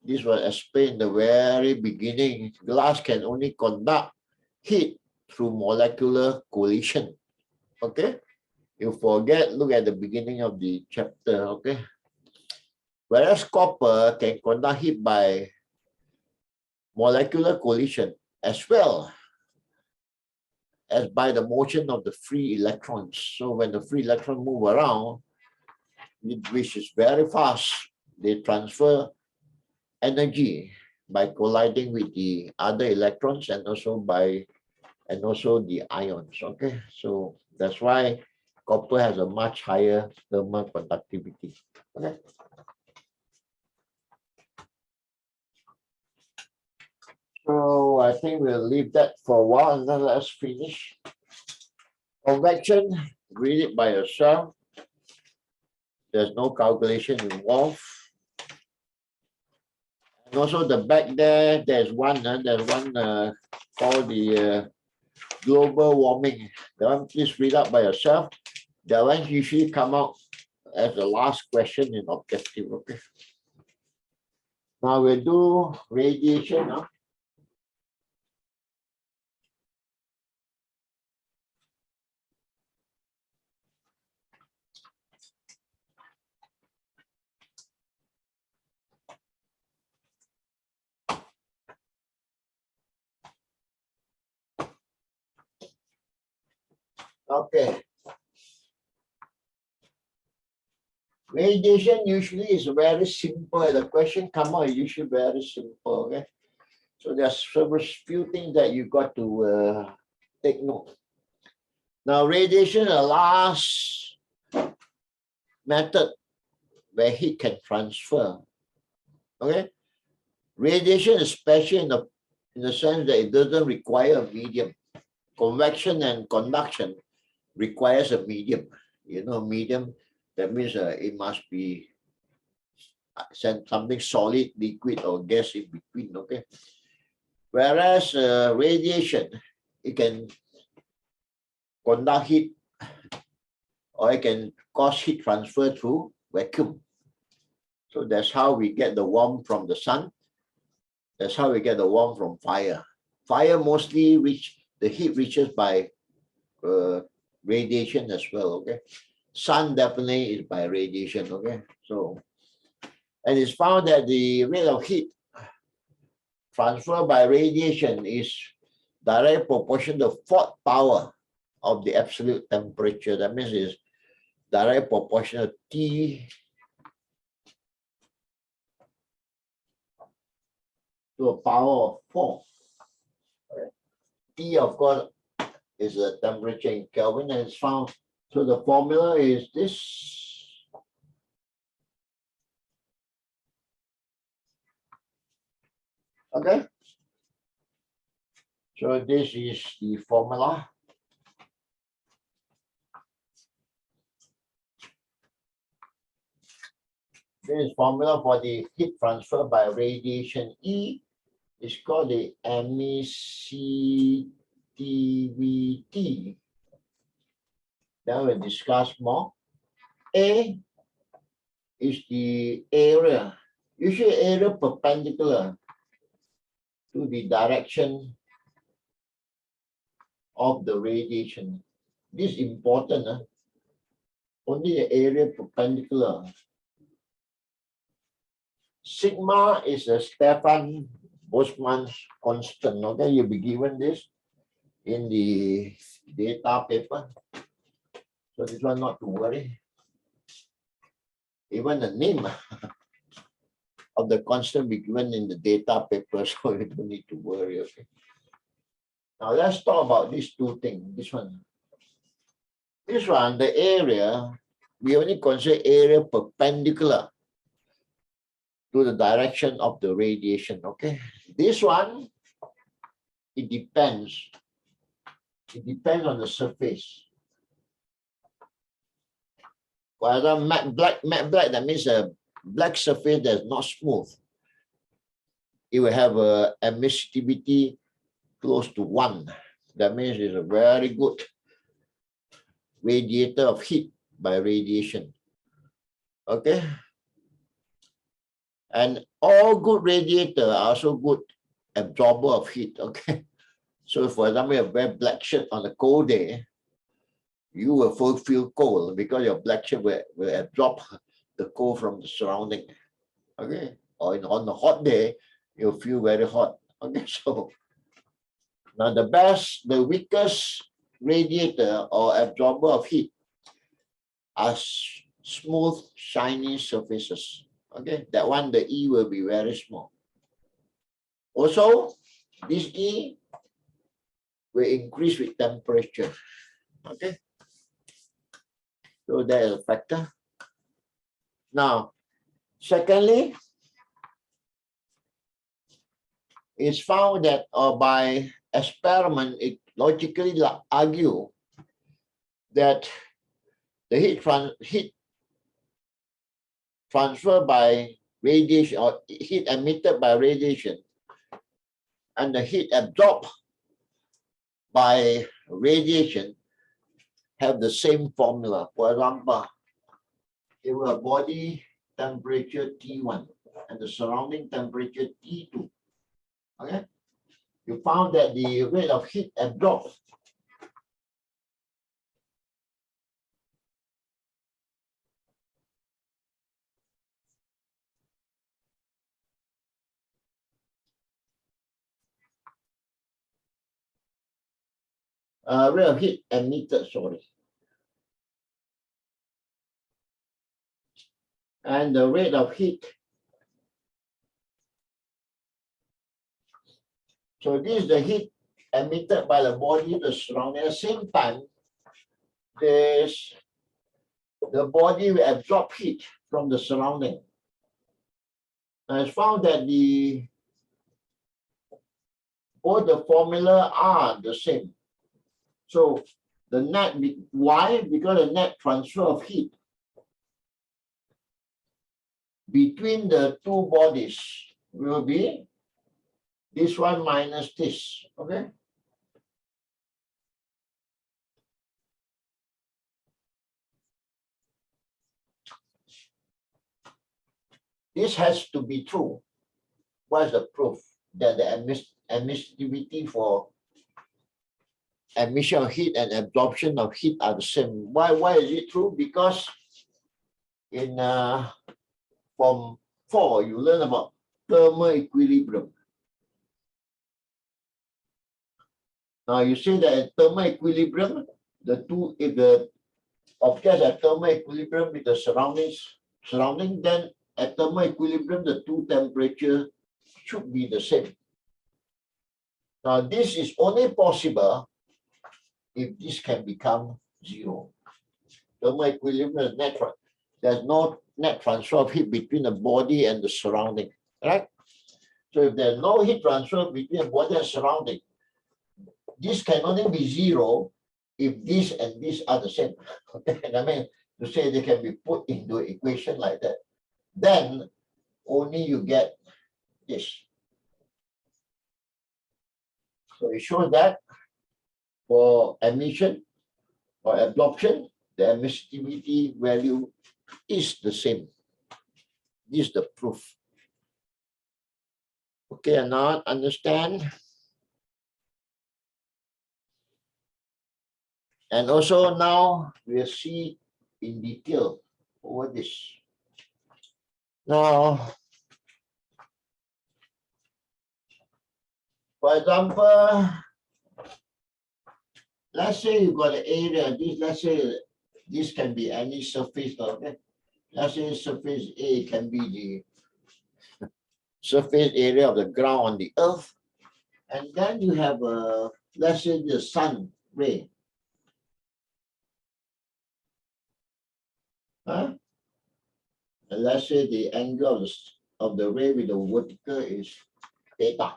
S1: This was explained in the very beginning. Glass can only conduct heat through molecular collision. Okay? You forget, look at the beginning of the chapter. Okay? Whereas copper can conduct heat by molecular collision as well as by the motion of the free electrons. So when the free electrons move around, which is very fast, they transfer energy by colliding with the other electrons and also the ions. Okay, so that's why copper has a much higher thermal conductivity. Okay. So I think we'll leave that for a while and then let's finish. Convection, read it by yourself. There's no calculation involved. And also the back there, there's one called the global warming. That one, please read out by yourself. That one usually come out as the last question in objective. Okay. Now we'll do radiation. Huh? Okay. Radiation usually is very simple. The question come out usually very simple. Okay. So there's several few things that you got to take note. Now, radiation is the last method where heat can transfer. Okay. Radiation is special in the sense that it doesn't require a medium. Convection and conduction requires a medium. You know, medium, that means it must be something solid, liquid, or gas in between. Okay. Whereas radiation, it can conduct heat or it can cause heat transfer through vacuum. So that's how we get the warmth from the sun. That's how we get the warmth from fire. Fire mostly the heat reaches by radiation as well. Okay. Sun definitely is by radiation. Okay. So, and it's found that the rate of heat transfer by radiation is direct proportion to the fourth power of the absolute temperature. That means it's direct proportional to T to a power of 4. T, of course, is the temperature in Kelvin, and it's found. So the formula is this. Okay. So this is the formula. This is formula for the heat transfer by radiation. E is called the emissivity. Then we'll discuss more. A is the area, usually area perpendicular to the direction of the radiation. This is important. Only the area perpendicular. Sigma is a Stefan Boltzmann's constant. Okay, you'll be given this in the data paper. So this one not to worry. Even the name of the constant be given in the data paper, so you don't need to worry. Okay. Now let's talk about these two things. This one, the area, we only consider area perpendicular to the direction of the radiation. Okay. This one, it depends. It depends on the surface. For example, matte black, that means a black surface that's not smooth. It will have a emissivity close to 1. That means it's a very good radiator of heat by radiation. Okay. And all good radiators are also good absorber of heat. Okay. So for example, you have very black shirt on a cold day, you will feel cold because your black shirt will absorb the cold from the surrounding. Okay. Or on a hot day, you'll feel very hot. Okay. So now the weakest radiator or absorber of heat are smooth, shiny surfaces. Okay, that one, the E will be very small. Also, this E will increase with temperature. Okay, so that is a factor. Now, secondly, it's found that by experiment, it logically argue that the heat transfer by radiation or heat emitted by radiation and the heat absorbed by radiation have the same formula. For example, if a body temperature T1 and the surrounding temperature T2, okay, you found that the rate of heat absorbed rate of heat emitted, sorry, and the rate of heat. So this is the heat emitted by the body, the surrounding. At the same time, the body will absorb heat from the surrounding. And it's found that both the formula are the same. So the net, why? Because the net transfer of heat between the two bodies will be this one minus this, okay? This has to be true. What is the proof that the emissivity for emission of heat and absorption of heat are the same? Why is it true? Because in Form 4, you learn about thermal equilibrium. Now you say that in thermal equilibrium, if the objects at thermal equilibrium with the surrounding, then at thermal equilibrium, the two temperatures should be the same. Now this is only possible if this can become zero. Thermal equilibrium is natural. There's no net transfer of heat between the body and the surrounding, right? So if there's no heat transfer between the body and surrounding, this can only be zero if this and this are the same. I mean, to say they can be put into an equation like that, then only you get this. So it shows that for emission or absorption, the emissivity value is the same. This is the proof. Okay, now understand. And also now we'll see in detail over this. Now, for example, let's say you got an area, let's say this can be any surface, okay? Let's say surface A can be the surface area of the ground on the earth. And then you have let's say the sun ray. Huh? And let's say the angle of the ray with the vertical is theta.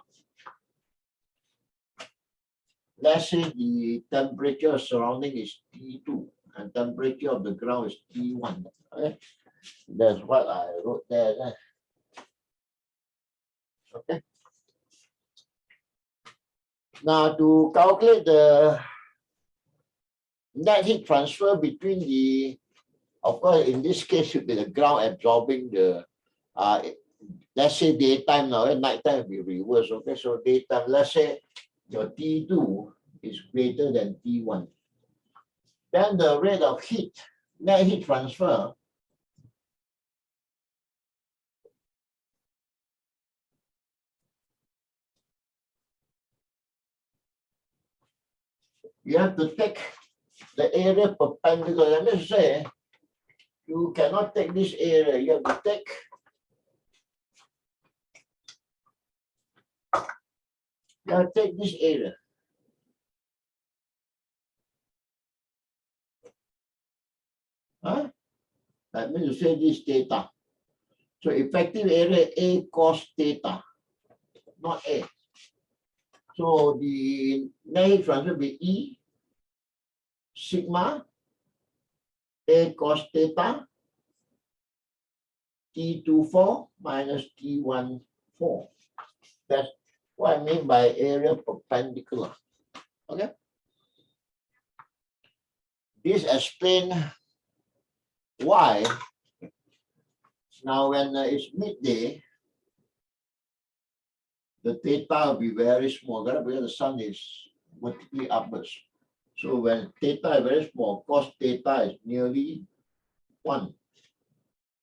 S1: Let's say the temperature surrounding is T2 and temperature of the ground is T1. Okay? That's what I wrote there. Okay. Now to calculate the net heat transfer between the, of course, in this case, should be the ground absorbing the, let's say daytime now, and nighttime will be reversed. Okay, so daytime, let's say your T2 is greater than T1. Then the rate of heat, net heat transfer, you have to take the area perpendicular. Let me say, you cannot take this area. You have to take this area. Huh? That means you say this theta. So effective area A cos theta, not A. So the net heat transfer will be E sigma A cos theta T24 minus T14. That's what I mean by area perpendicular. Okay. This explains why now when it's midday, the theta will be very small, right? Because the sun is vertically upwards. So when theta is very small, cos theta is nearly 1.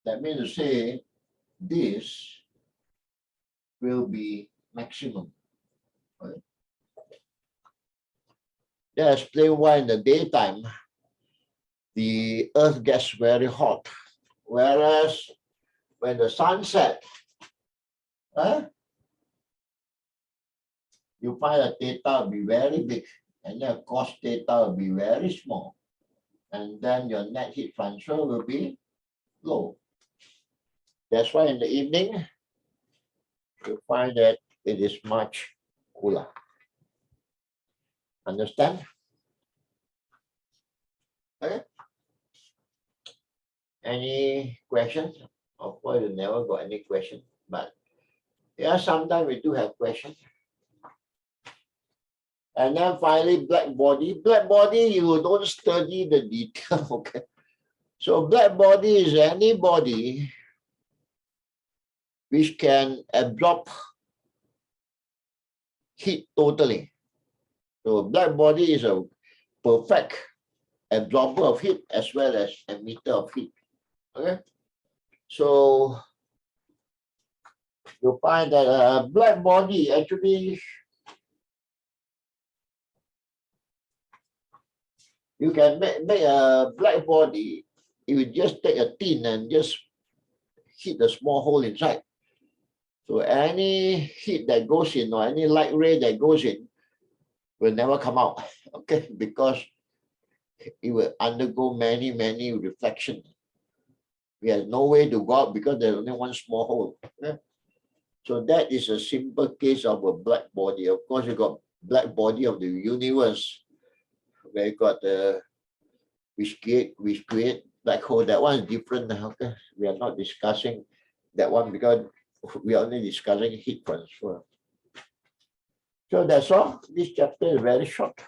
S1: That means to say this will be maximum. Right? That explains why in the daytime, the earth gets very hot. Whereas when the sun sets, you find that theta will be very big, and then cos theta will be very small. And then your net heat transfer will be low. That's why in the evening, you find that it is much cooler. Understand? Okay. Any questions? Of course, you never got any question, but yeah, sometimes we do have questions. And then finally, black body. Black body, you don't study the detail, okay? So black body is any body which can absorb heat totally. So black body is a perfect absorber of heat as well as emitter of heat. Okay, so you find that a black body actually you can make a black body. You just take a tin and just hit a small hole inside. So any heat that goes in or any light ray that goes in will never come out. Okay, because it will undergo many reflections. We have no way to go out because there's only one small hole. Okay? So that is a simple case of a black body. Of course, you got black body of the universe, where you got the which create black hole. That one is different. Okay, we are not discussing that one because we are only discussing heat transfer. So that's all. This chapter is very short.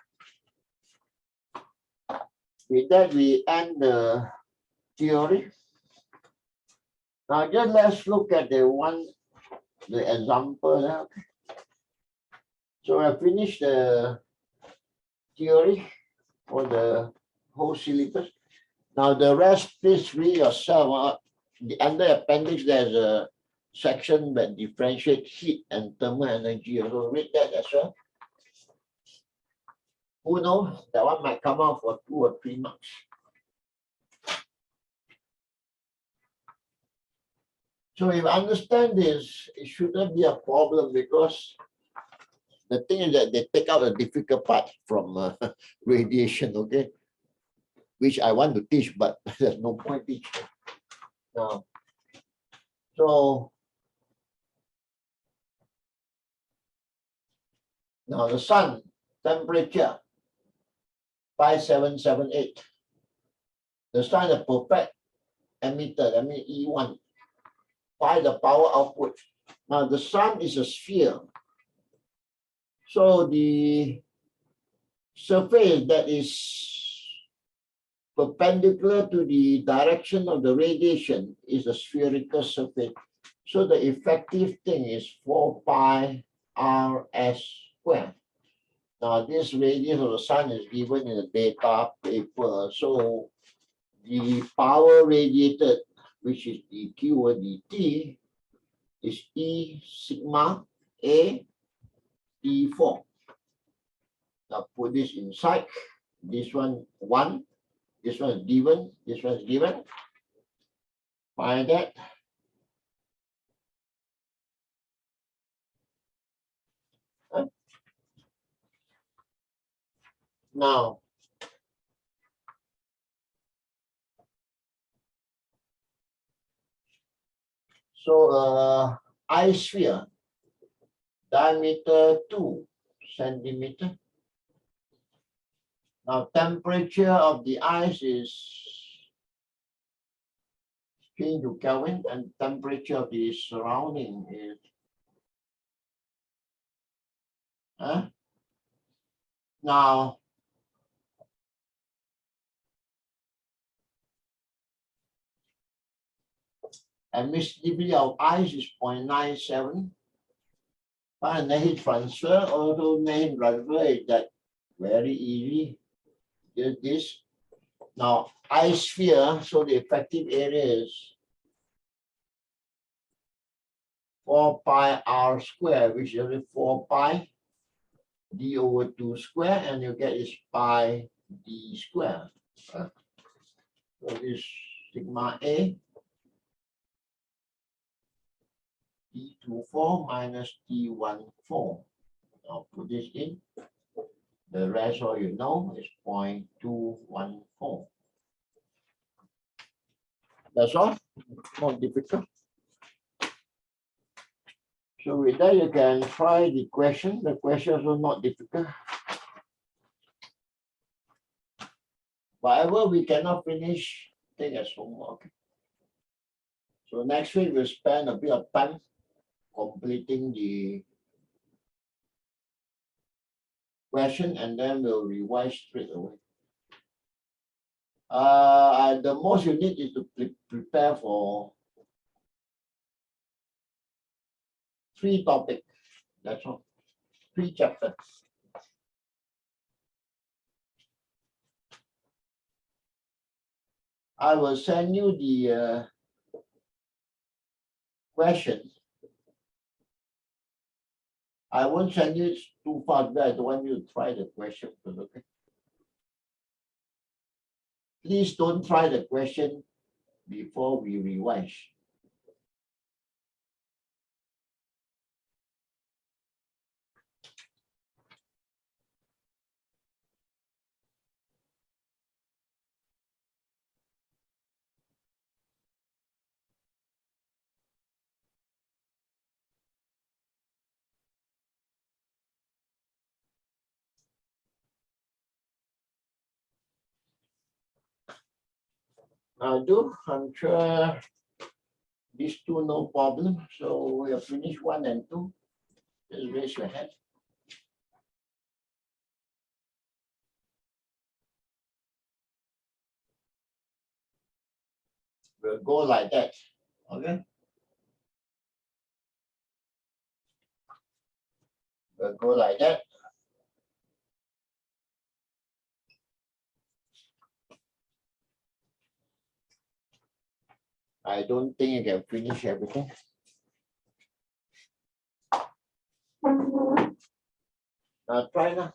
S1: With that, we end the theory. Now just let's look at the example. So I finished the theory for the whole syllabus. Now the rest, please read yourself. Under appendix, there's a section that differentiates heat and thermal energy. So read that as well. Who knows? That one might come out for 2 or 3 marks. So if you understand this, it shouldn't be a problem because the thing is that they take out the difficult part from radiation, okay? Which I want to teach, but there's no point teaching. Now, so now the sun temperature 5778. The sun is a perfect emitter, that means E1. Find the power output. Now the sun is a sphere. So the surface that is perpendicular to the direction of the radiation is a spherical surface. So the effective thing is 4 pi RS squared. Now this radius of the sun is given in the data paper. So the power radiated, which is dq over dt, is E sigma A T4. Now put this inside. This one 1. This one is given. This one is given. Find that. Now, so I sphere, diameter 2, centimeter. Now temperature of the ice is changed to Kelvin, and temperature of the surrounding is now admissibility of ice is 0.97. Find the heat transfer, also heat transfer is that very easy. Just this. Now ice sphere, so the effective area is 4 pi r square, which is 4 pi d over 2 square, and you get is pi d square. So this sigma A T24 minus T14. I'll put this in. The rest all you know is 0.214. That's all. Not difficult. So with that, you can try the question. The questions are not difficult. Whatever we cannot finish, take as homework. So next week we'll spend a bit of time completing the question, and then we'll revise straight away. The most you need is to prepare for 3 topics. That's all. 3 chapters. I will send you the question. I won't send you too fast, but I don't want you to try the question first, okay? Please don't try the question before we revise. I'm sure these 2 no problem. So we have finished 1 and 2. Just raise your hand. We'll go like that. Okay. We'll go like that. I don't think you can finish everything. Now try now.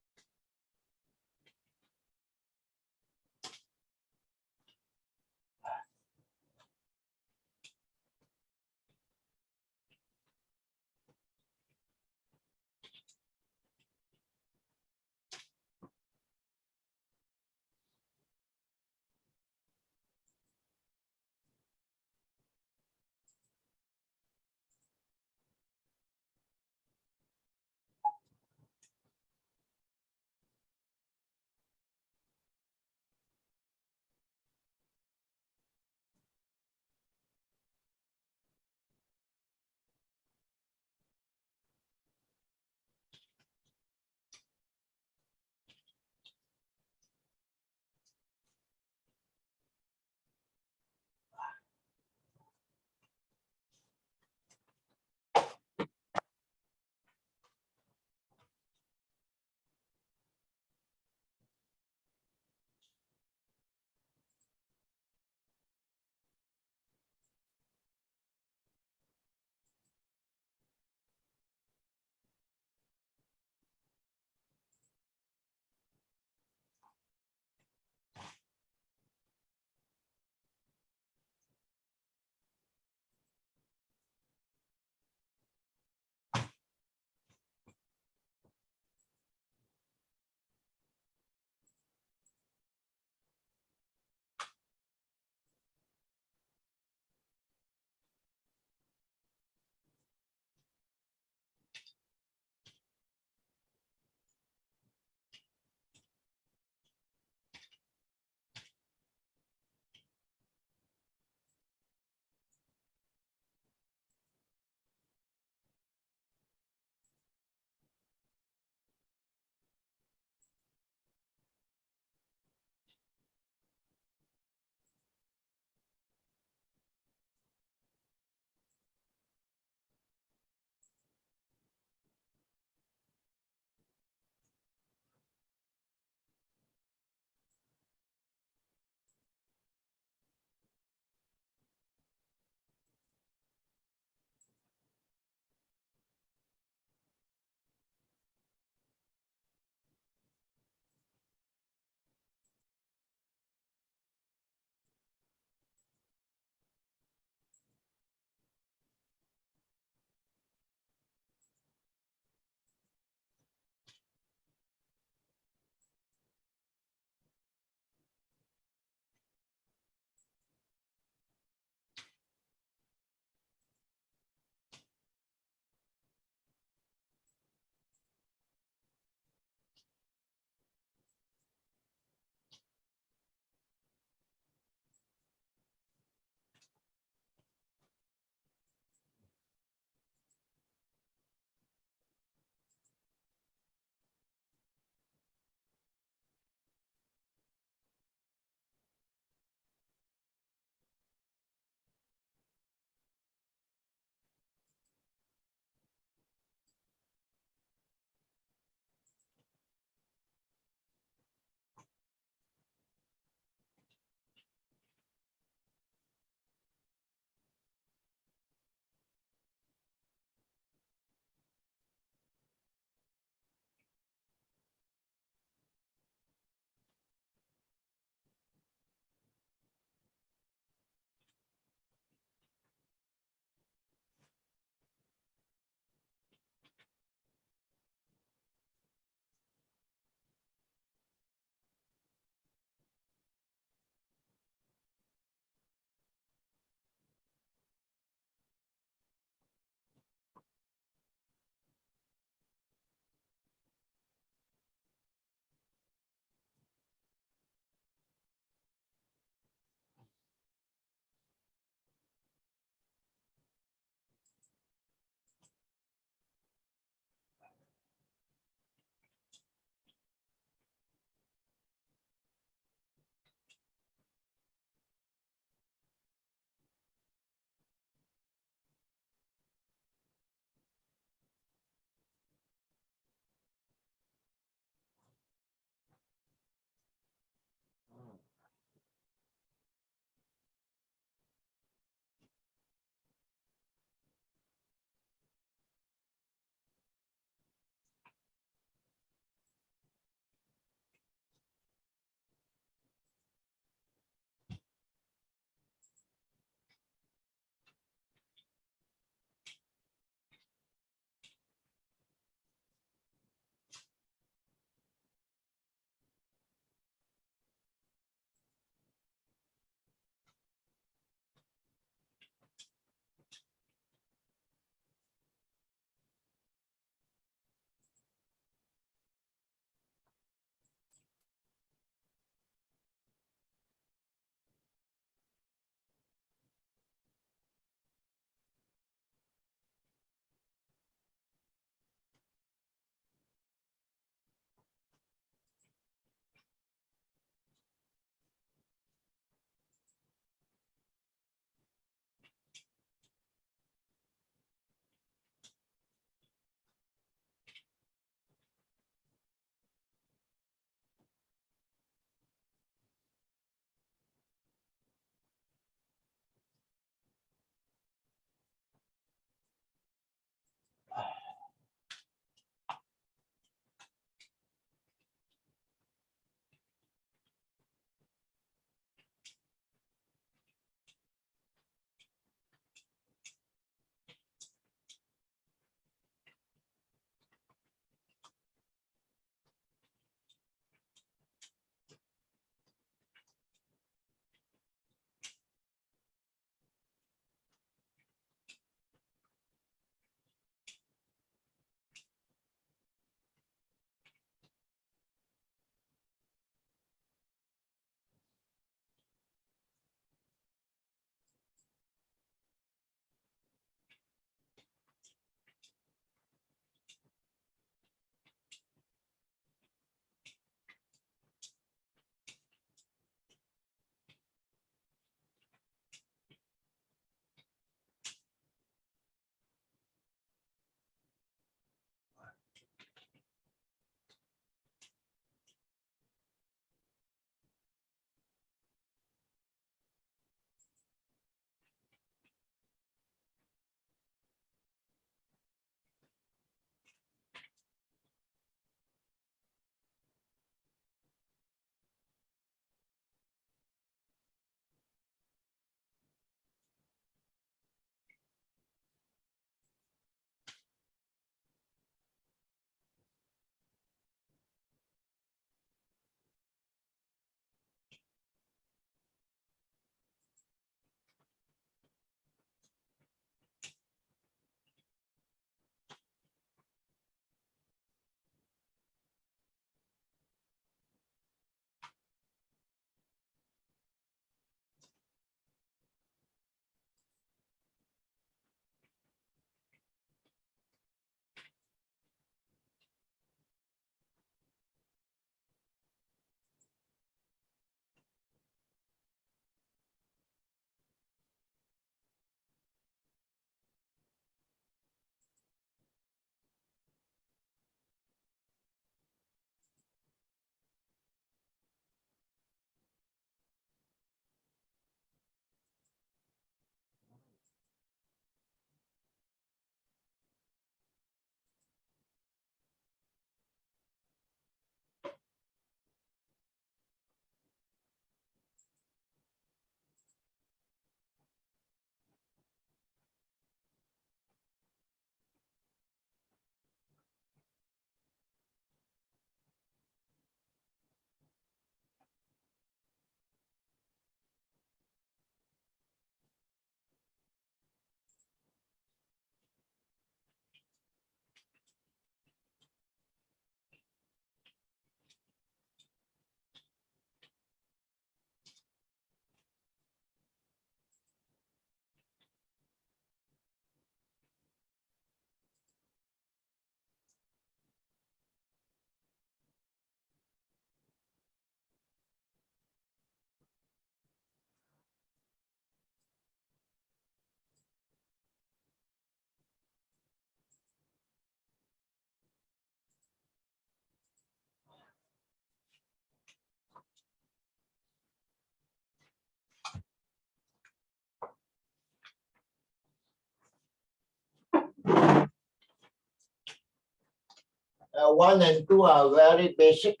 S1: 1 and 2 are very basic.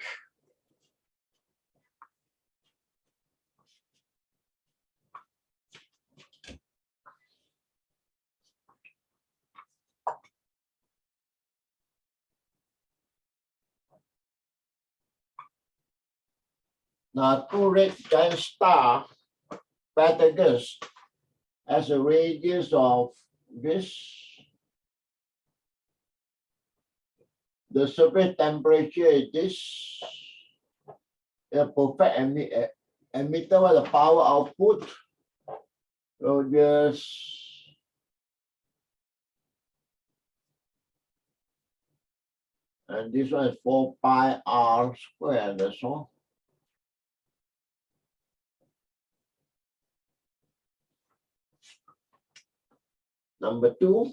S1: Now, two red giant star Pythagoras has a radius of this. The surface temperature is this. The perfect emitter, what the power output. So just and this one is 4 pi r squared, that's all. Number 2.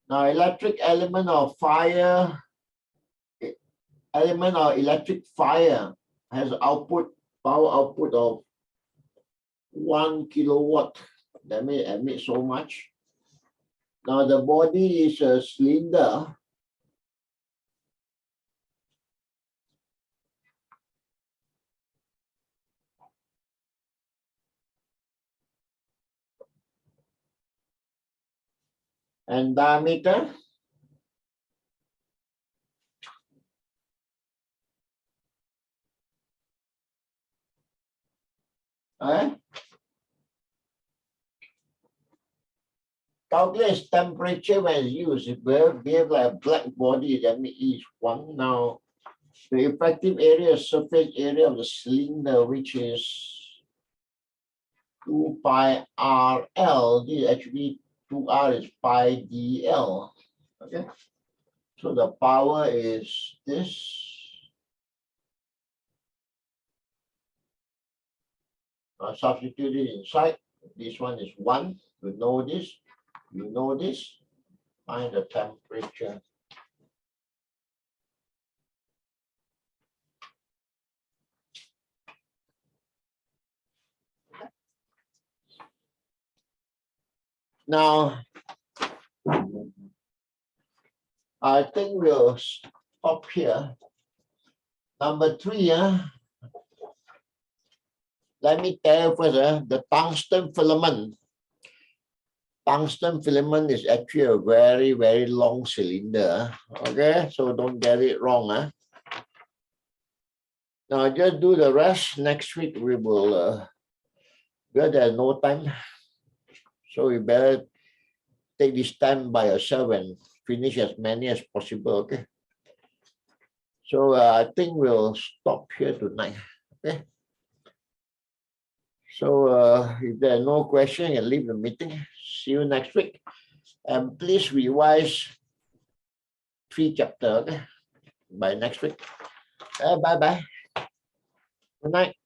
S1: Now, electric element of fire, element of electric fire has output, power output of 1 kilowatt. That means emit so much. Now, the body is a cylinder. And diameter calculate temperature when it's used. If we have like a black body, that means each one. Now, the effective area, surface area of the cylinder, which is 2 pi RL, this is actually 2R is pi DL. Okay. So the power is this. I'll substitute it inside. This one is 1. You know this. You know this. Find the temperature. Now, I think we'll stop here. Number 3, let me tell you first, the tungsten filament. Tungsten filament is actually a very, very long cylinder. Okay, so don't get it wrong. Now just do the rest. Next week we will, because there's no time. So you better take this time by yourself and finish as many as possible. Okay. So I think we'll stop here tonight. Okay. So if there are no questions, you can leave the meeting. See you next week. And please revise 3 chapters, okay, by next week. Bye-bye. Good night.